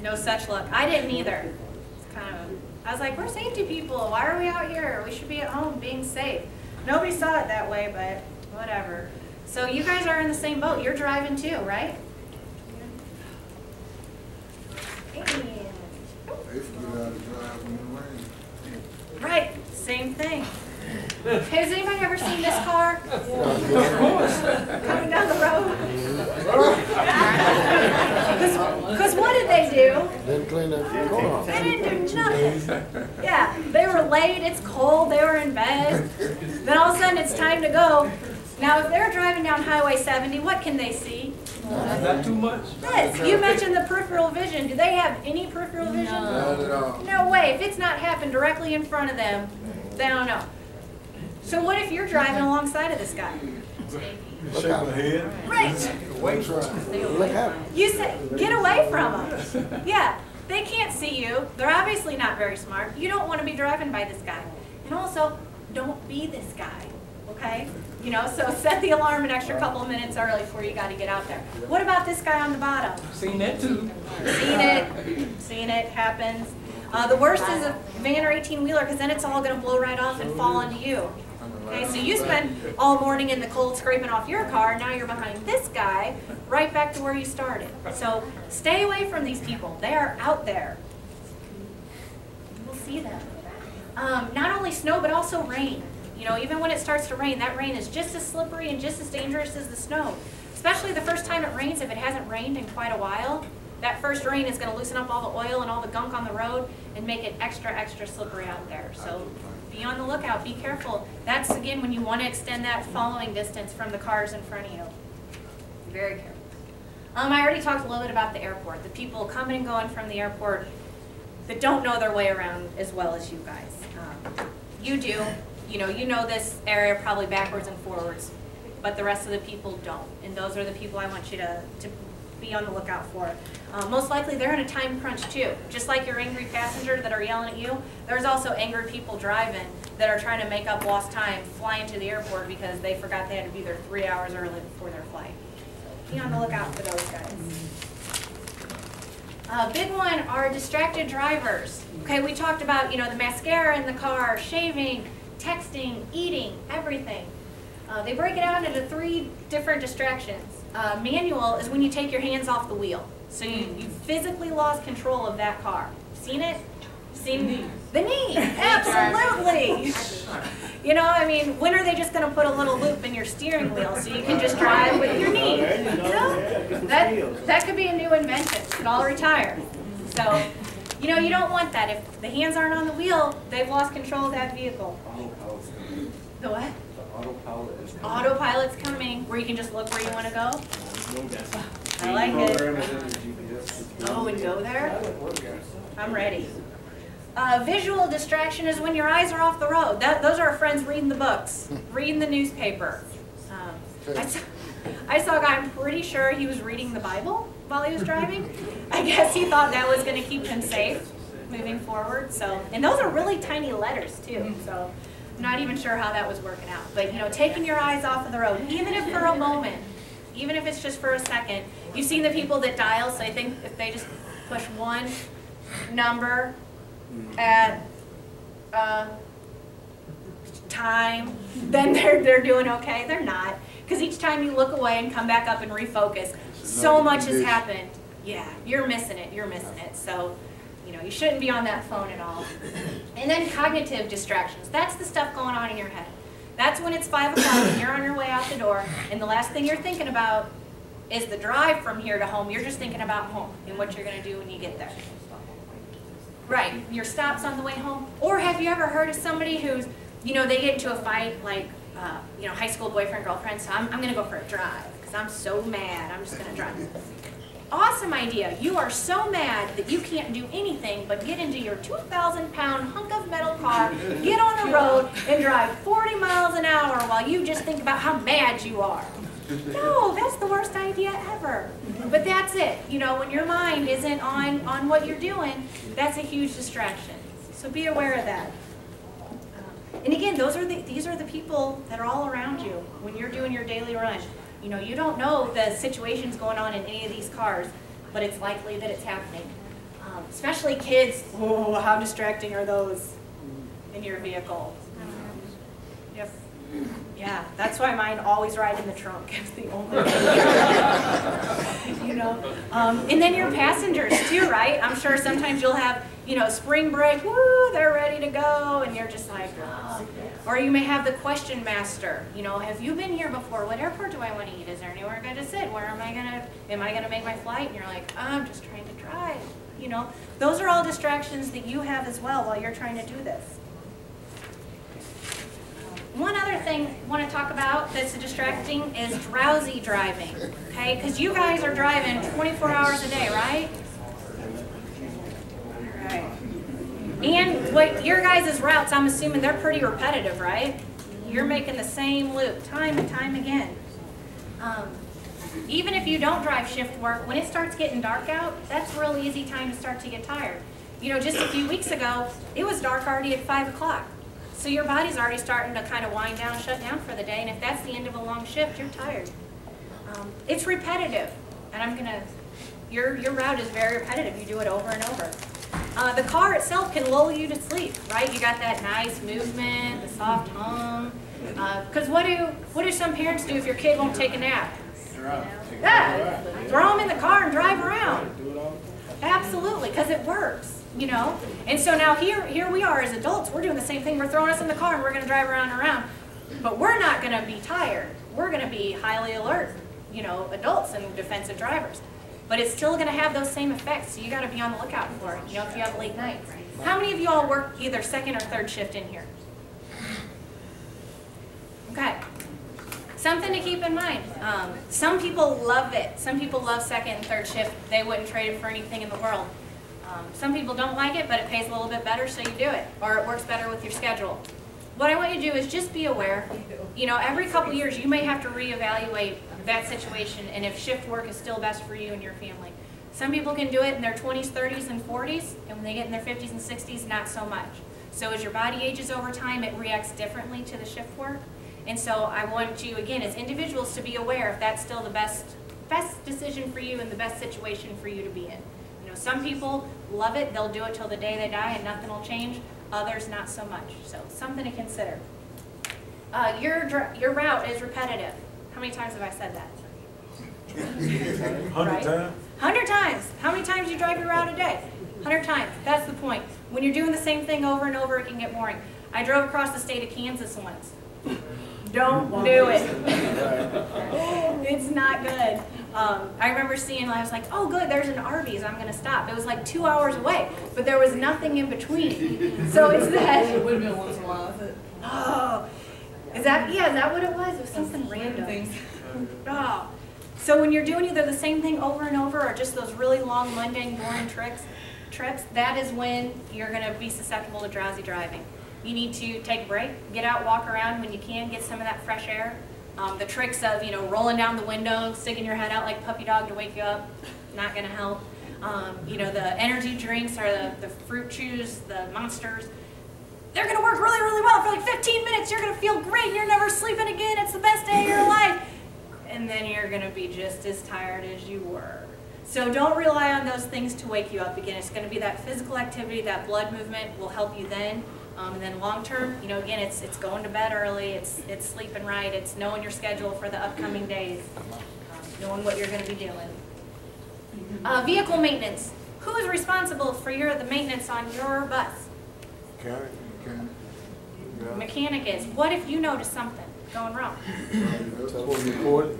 No such luck. I didn't either. It's kind of, I was like, we're safety people. Why are we out here? We should be at home being safe. Nobody saw it that way, but whatever. So you guys are in the same boat. You're driving too, right? Right, same thing. Has anybody ever seen this car? Of course. Coming down the road? Because what did they do? Didn't clean that car. They didn't do nothing. Yeah, they were late, it's cold, they were in bed. Then all of a sudden it's time to go. Now if they're driving down Highway 70, what can they see? Not too much. Yes, you mentioned the peripheral vision. Do they have any peripheral vision? Not at all. No way. If it's not happened directly in front of them, they don't know. So what if you're driving alongside of this guy? Shake my head. Right. Look out. You say, get away from them. Yeah, they can't see you. They're obviously not very smart. You don't want to be driving by this guy. And also, don't be this guy, okay? You know, so set the alarm an extra couple of minutes early before you got to get out there. What about this guy on the bottom? Seen that too. Seen it, happens. The worst is a van or 18-wheeler because then it's all going to blow right off and fall onto you. Okay, so you spend all morning in the cold scraping off your car, now you're behind this guy, right back to where you started. So stay away from these people. They are out there. You'll see them. Not only snow, but also rain. You know, even when it starts to rain, that rain is just as slippery and just as dangerous as the snow. Especially the first time it rains, if it hasn't rained in quite a while, that first rain is going to loosen up all the oil and all the gunk on the road and make it extra, extra slippery out there. So be on the lookout, be careful. That's, again, when you want to extend that following distance from the cars in front of you. Be very careful. I already talked a little bit about the airport, the people coming and going from the airport that don't know their way around as well as you guys. You do. You know this area probably backwards and forwards, but the rest of the people don't. And those are the people I want you to be on the lookout for. Most likely they're in a time crunch too. Just like your angry passenger that are yelling at you, there's also angry people driving that are trying to make up lost time flying to the airport because they forgot they had to be there 3 hours early before their flight. Be on the lookout for those guys. Big one are distracted drivers. Okay, we talked about, you know, the mascara in the car, shaving, texting, eating, everything. They break it out into 3 different distractions. Manual is when you take your hands off the wheel. So you physically lost control of that car. Seen it? Seen the knee? Absolutely. You know, I mean, when are they just going to put a little loop in your steering wheel so you can just drive with your knee? You know, that could be a new invention. It could all retire. So, you know, you don't want that. If the hands aren't on the wheel, they've lost control of that vehicle. The what? Autopilot is coming. Autopilot's coming, where you can just look where you want to go. I like it. Oh, and go there? I'm ready. Visual distraction is when your eyes are off the road. Those are our friends reading the books, reading the newspaper. I saw a guy, I'm pretty sure he was reading the Bible while he was driving. I guess he thought that was going to keep him safe moving forward. So, and those are really tiny letters too. So I'm not even sure how that was working out. But you know, taking your eyes off of the road, even if for a moment, even if it's just for a second. You've seen the people that dial, so I think if they just push one number at time, then they're doing okay. They're not, because each time you look away and come back up and refocus, so much has happened. Yeah, you're missing it. You're missing it. So, you know, you shouldn't be on that phone at all. And then cognitive distractions. That's the stuff going on in your head. That's when it's 5 o'clock and you're on your way out the door, and the last thing you're thinking about is the drive from here to home. You're just thinking about home and what you're going to do when you get there. Right, your stops on the way home. Or have you ever heard of somebody who's, you know, they get into a fight, like, you know, high school boyfriend, girlfriend, so I'm going to go for a drive because I'm so mad, I'm just going to drive. Awesome idea. You are so mad that you can't do anything but get into your 2,000-pound hunk of metal car, get on the road, and drive 40 miles an hour while you just think about how mad you are. No, that's the worst idea ever. But that's it. You know, when your mind isn't on what you're doing, that's a huge distraction. So be aware of that. And again, these are the people that are all around you when you're doing your daily run. You know, you don't know the situations going on in any of these cars, but it's likely that it's happening. Especially kids. Oh, how distracting are those in your vehicle? Yep. Yeah, that's why mine always ride in the trunk. It's the only you know. And then your passengers too, right? I'm sure sometimes you'll have, you know, spring break, woo, they're ready to go, and you're just like, oh. Or you may have the question master. You know, have you been here before? What airport do I want to eat? Is there anywhere good to sit? Where am I gonna make my flight? And you're like, oh, I'm just trying to drive. You know, those are all distractions that you have as well while you're trying to do this. One other thing I want to talk about that's distracting is drowsy driving, okay? Because you guys are driving 24 hours a day, right? All right. And what your guys' routes, I'm assuming they're pretty repetitive, right? You're making the same loop time and time again. Even if you don't drive shift work, when it starts getting dark out, that's a real easy time to start to get tired. You know, just a few weeks ago, it was dark already at 5 o'clock. So your body's already starting to kind of wind down, shut down for the day, and if that's the end of a long shift, you're tired. It's repetitive, and your route is very repetitive. You do it over and over. The car itself can lull you to sleep, right? You got that nice movement, the soft hum. Because what do some parents do if your kid won't take a nap? Yeah, throw them in the car and drive around. Absolutely, because it works. You know, and so now here we are as adults. We're doing the same thing. We're throwing us in the car and we're going to drive around and around, but we're not going to be tired. We're going to be highly alert. You know, adults and defensive drivers, but it's still going to have those same effects. So you got to be on the lookout for it. You know, if you have late nights. How many of you all work either second or third shift in here? Okay. Something to keep in mind. Some people love it. Some people love second and third shift. They wouldn't trade it for anything in the world. Some people don't like it, but it pays a little bit better, so you do it. Or it works better with your schedule. what I want you to do is just be aware. You know, every couple years you may have to reevaluate that situation and if shift work is still best for you and your family. Some people can do it in their 20s, 30s, and 40s, and when they get in their 50s and 60s, not so much. So as your body ages over time, it reacts differently to the shift work. And so I want you, again, as individuals, to be aware if that's still the best decision for you and the best situation for you to be in. You know, some people love it, they'll do it till the day they die and nothing will change. Others, not so much. So something to consider. Your route is repetitive. How many times have I said that? 100 Right? times? 100 times. How many times do you drive your route a day? 100 times. That's the point. When you're doing the same thing over and over, it can get boring. I drove across the state of Kansas once. Don't do it. It's not good. I remember seeing, I was like, oh good, there's an Arby's, I'm going to stop. It was like 2 hours away, but there was nothing in between. So it's that. It would have been once in a while, I said. Oh, is that what it was? It was something random. Oh. So when you're doing either the same thing over and over or just those really long, mundane, boring trips, that is when you're going to be susceptible to drowsy driving. You need to take a break, get out, walk around when you can, get some of that fresh air. The tricks of, you know, rolling down the window, sticking your head out like puppy dog to wake you up, not going to help. You know, the energy drinks or the fruit chews, the monsters, they're going to work really, really well for like 15 minutes. You're going to feel great. You're never sleeping again. It's the best day of your life. And then you're going to be just as tired as you were. So don't rely on those things to wake you up. Again, it's going to be that physical activity, that blood movement will help you then. And then long term, you know, again, it's going to bed early, it's sleeping right, it's knowing your schedule for the upcoming days, knowing what you're going to be doing. Vehicle maintenance. Who is responsible for the maintenance on your bus? Mechanic. Yeah. Mechanic is. What if you notice something going wrong? Supposed to report it.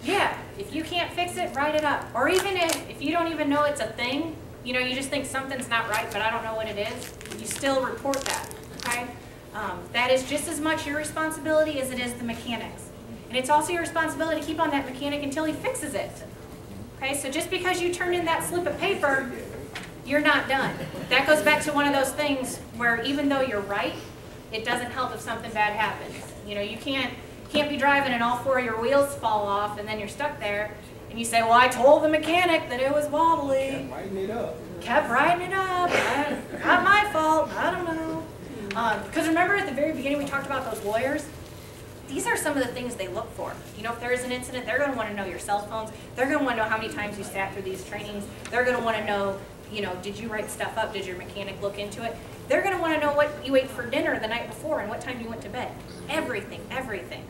Yeah, if you can't fix it, write it up. Or even if you don't even know it's a thing, you know, you just think something's not right, but I don't know what it is, you still report that, okay? That is just as much your responsibility as it is the mechanic's. And it's also your responsibility to keep on that mechanic until he fixes it. Okay, so just because you turn in that slip of paper, you're not done. That goes back to one of those things where even though you're right, it doesn't help if something bad happens. You know, you can't be driving and all 4 of your wheels fall off and then you're stuck there. And you say, well, I told the mechanic that it was wobbly. Kept writing it up. Kept writing it up. Not my fault. I don't know. Because remember at the very beginning we talked about those lawyers? These are some of the things they look for. You know, if there is an incident, they're going to want to know your cell phones. They're going to want to know how many times you sat through these trainings. They're going to want to know, you know, did you write stuff up? Did your mechanic look into it? They're going to want to know what you ate for dinner the night before and what time you went to bed. Everything, everything.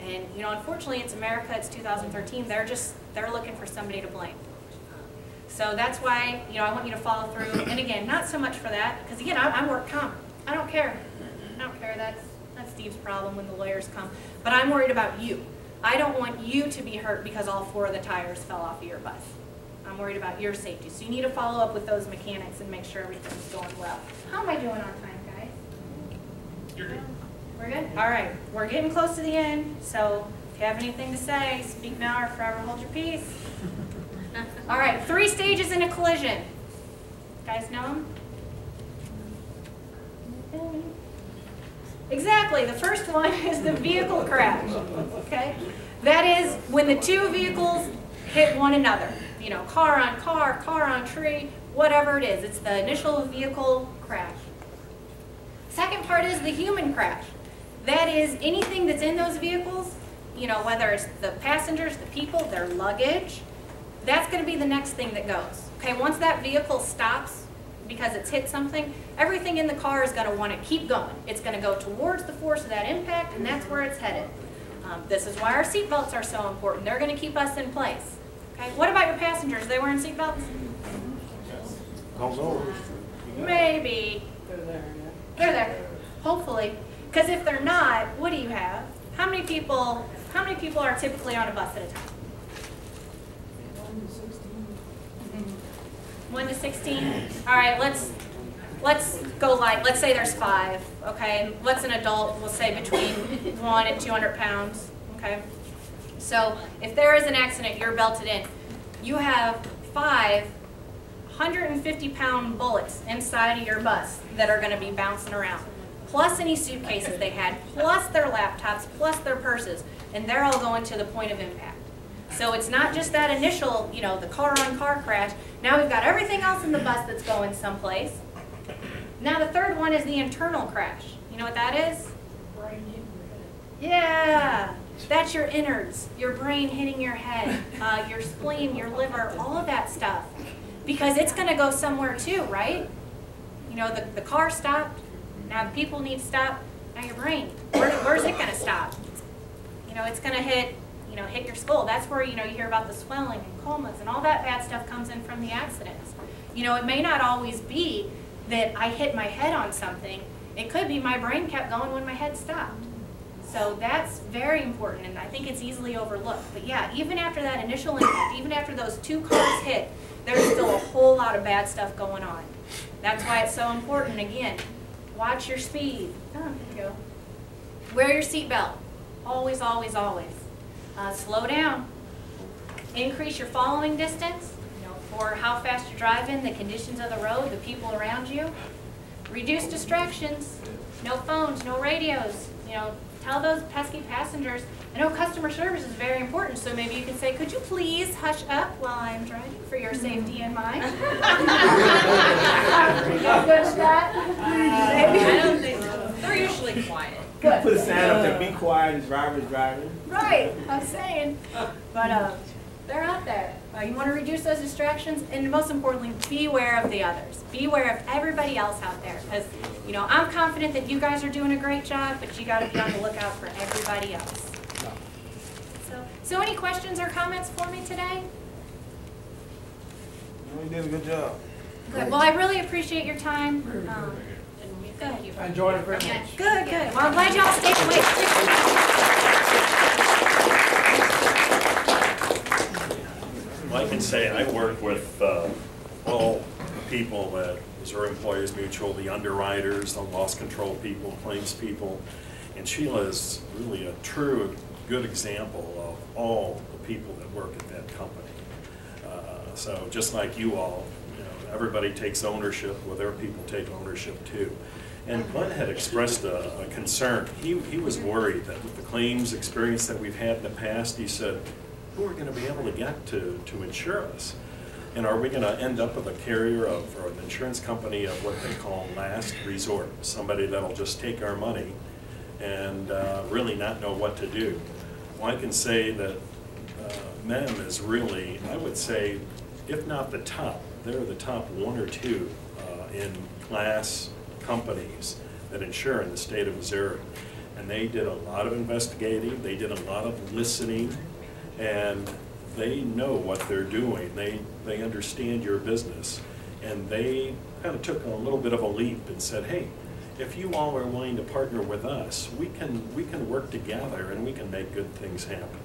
And, you know, unfortunately, it's America, it's 2013, they're looking for somebody to blame. So that's why, you know, I want you to follow through. And again, not so much for that, because again, I'm work comp. I don't care. I don't care. That's Steve's problem when the lawyers come. But I'm worried about you. I don't want you to be hurt because all 4 of the tires fell off of your bus. I'm worried about your safety. So you need to follow up with those mechanics and make sure everything's going well. How am I doing on time, guys? You're good. We're good? All right. We're getting close to the end, so if you have anything to say, speak now or forever hold your peace. All right, 3 stages in a collision. You guys know them? Exactly. The first one is the vehicle crash. Okay? That is when the 2 vehicles hit one another. You know, car on tree, whatever it is. It's the initial vehicle crash. Second part is the human crash. That is anything that's in those vehicles, you know, whether it's the passengers, the people, their luggage, that's going to be the next thing that goes. Okay, once that vehicle stops because it's hit something, everything in the car is going to want to keep going. It's going to go towards the force of that impact, and that's where it's headed. This is why our seatbelts are so important. They're going to keep us in place. Okay, what about your passengers? Are they wearing seatbelts? Don't know. Maybe. They're there, yeah. They're there, hopefully. Because if they're not, what do you have? How many people are typically on a bus at a time? 1 to 16. All right, let's go light. Let's say there's 5. Okay, what's an adult? We'll say between 1 and 200 pounds. Okay, so if there is an accident, you're belted in. You have 5 150-pound bullets inside of your bus that are going to be bouncing around. plus any suitcases they had, plus their laptops, plus their purses, and they're all going to the point of impact. So it's not just that initial, you know, the car-on-car crash. Now we've got everything else in the bus that's going someplace. Now the third one is the internal crash. You know what that is? Yeah, that's your innards, your brain hitting your head, your spleen, your liver, all of that stuff. Because it's going to go somewhere too, right? You know, the car stopped, now the people need to stop, now your brain, where's it going to stop? You know, it's going to hit your skull. That's where, you know, you hear about the swelling and comas and all that bad stuff comes in from the accidents. You know, it may not always be that I hit my head on something. It could be my brain kept going when my head stopped. So that's very important, and I think it's easily overlooked. But yeah, even after that initial impact, even after those two cars hit, there's still a whole lot of bad stuff going on. That's why it's so important, again, watch your speed. Oh, there you go. Wear your seatbelt. Always, always, always. Slow down. Increase your following distance, you know, for how fast you're driving, the conditions of the road, the people around you. Reduce distractions. No phones, no radios. You know, tell those pesky passengers. I know customer service is very important, so maybe you can say, could you please hush up while I'm driving for your safety and mine? You guys good with that? I don't think so. They're usually quiet. Good. Put a sign up there, be quiet, as driver's driving. Right, I'm saying. But they're out there. You want to reduce those distractions, and most importantly, beware of the others. Beware of everybody else out there, because you know I'm confident that you guys are doing a great job, but you got to be on the lookout for everybody else. So any questions or comments for me today? No, you did a good job. Good. Well, I really appreciate your time. Good. I enjoyed it very much. Good, good. Well, I'm glad y'all stayed awake. Well, I can say I work with all the people that Missouri Employers Mutual, the underwriters, the loss control people, claims people, and Sheila is really a true good example of all the people that work at that company. So just like you all, you know, everybody takes ownership, well, their people take ownership too. And Glenn had expressed a concern. He was worried that with the claims experience that we've had in the past, he said, who are going to be able to get to insure us? And are we going to end up with a carrier or an insurance company of what they call last resort, somebody that'll just take our money and really not know what to do? Well, I can say that MEM is really, I would say, if not the top, they're the top one or two in class companies that insure in the state of Missouri. And they did a lot of investigating, they did a lot of listening, and they know what they're doing. They understand your business. And they kind of took a little bit of a leap and said, hey, if you all are willing to partner with us, we can work together and we can make good things happen.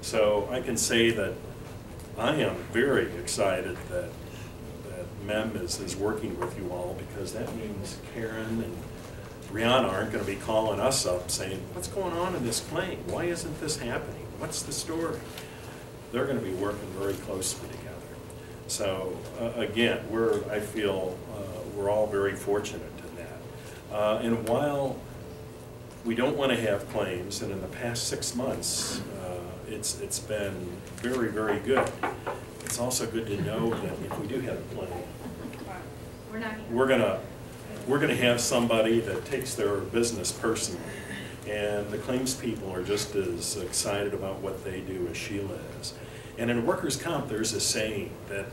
So I can say that I am very excited that MEM is working with you all, because that means Karen and Brianna aren't going to be calling us up saying, what's going on in this claim? Why isn't this happening? What's the story? They're going to be working very closely together. So again, I feel we're all very fortunate in that. And while we don't want to have claims, and in the past 6 months, it's been very, very good. It's also good to know that if we do have a claim, we're gonna have somebody that takes their business personally, and the claims people are just as excited about what they do as Sheila is. And in workers' comp, there's a saying that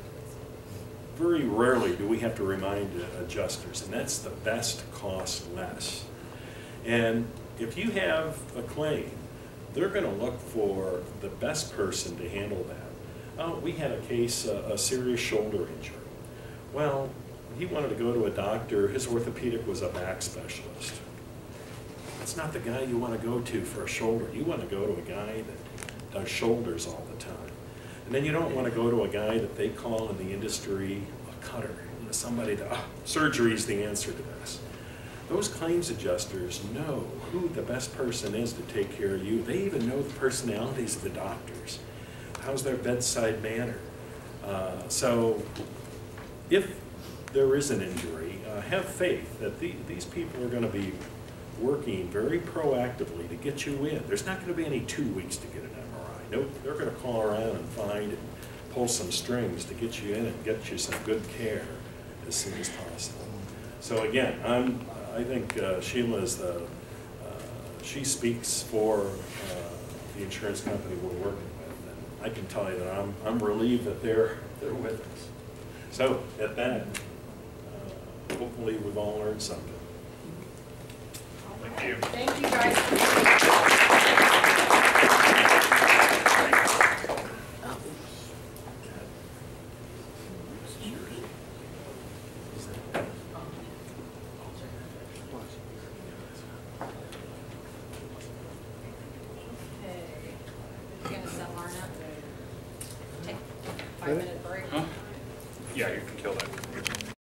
very rarely do we have to remind adjusters, and that's the best cost less. And if you have a claim, they're going to look for the best person to handle that. We had a case, a serious shoulder injury. Well, he wanted to go to a doctor. His orthopedic was a back specialist. That's not the guy you want to go to for a shoulder. You want to go to a guy that does shoulders all the time. And then you don't want to go to a guy that they call in the industry a cutter. You know, somebody that, surgery is the answer to this. Those claims adjusters know who the best person is to take care of you. They even know the personalities of the doctors. How's their bedside manner? So if there is an injury, have faith that these people are going to be working very proactively to get you in. There's not going to be any 2 weeks to get an MRI. Nope, they're going to call around and find and pull some strings to get you in and get you some good care as soon as possible. So again, I think Sheila is she speaks for the insurance company we're working with, and I can tell you that I'm relieved that they're with us. So at that, hopefully we've all learned something. Thank you. Thank you guys. Okay. You're gonna sell Marna? Take a 5-minute break? Huh? Yeah, you can kill that.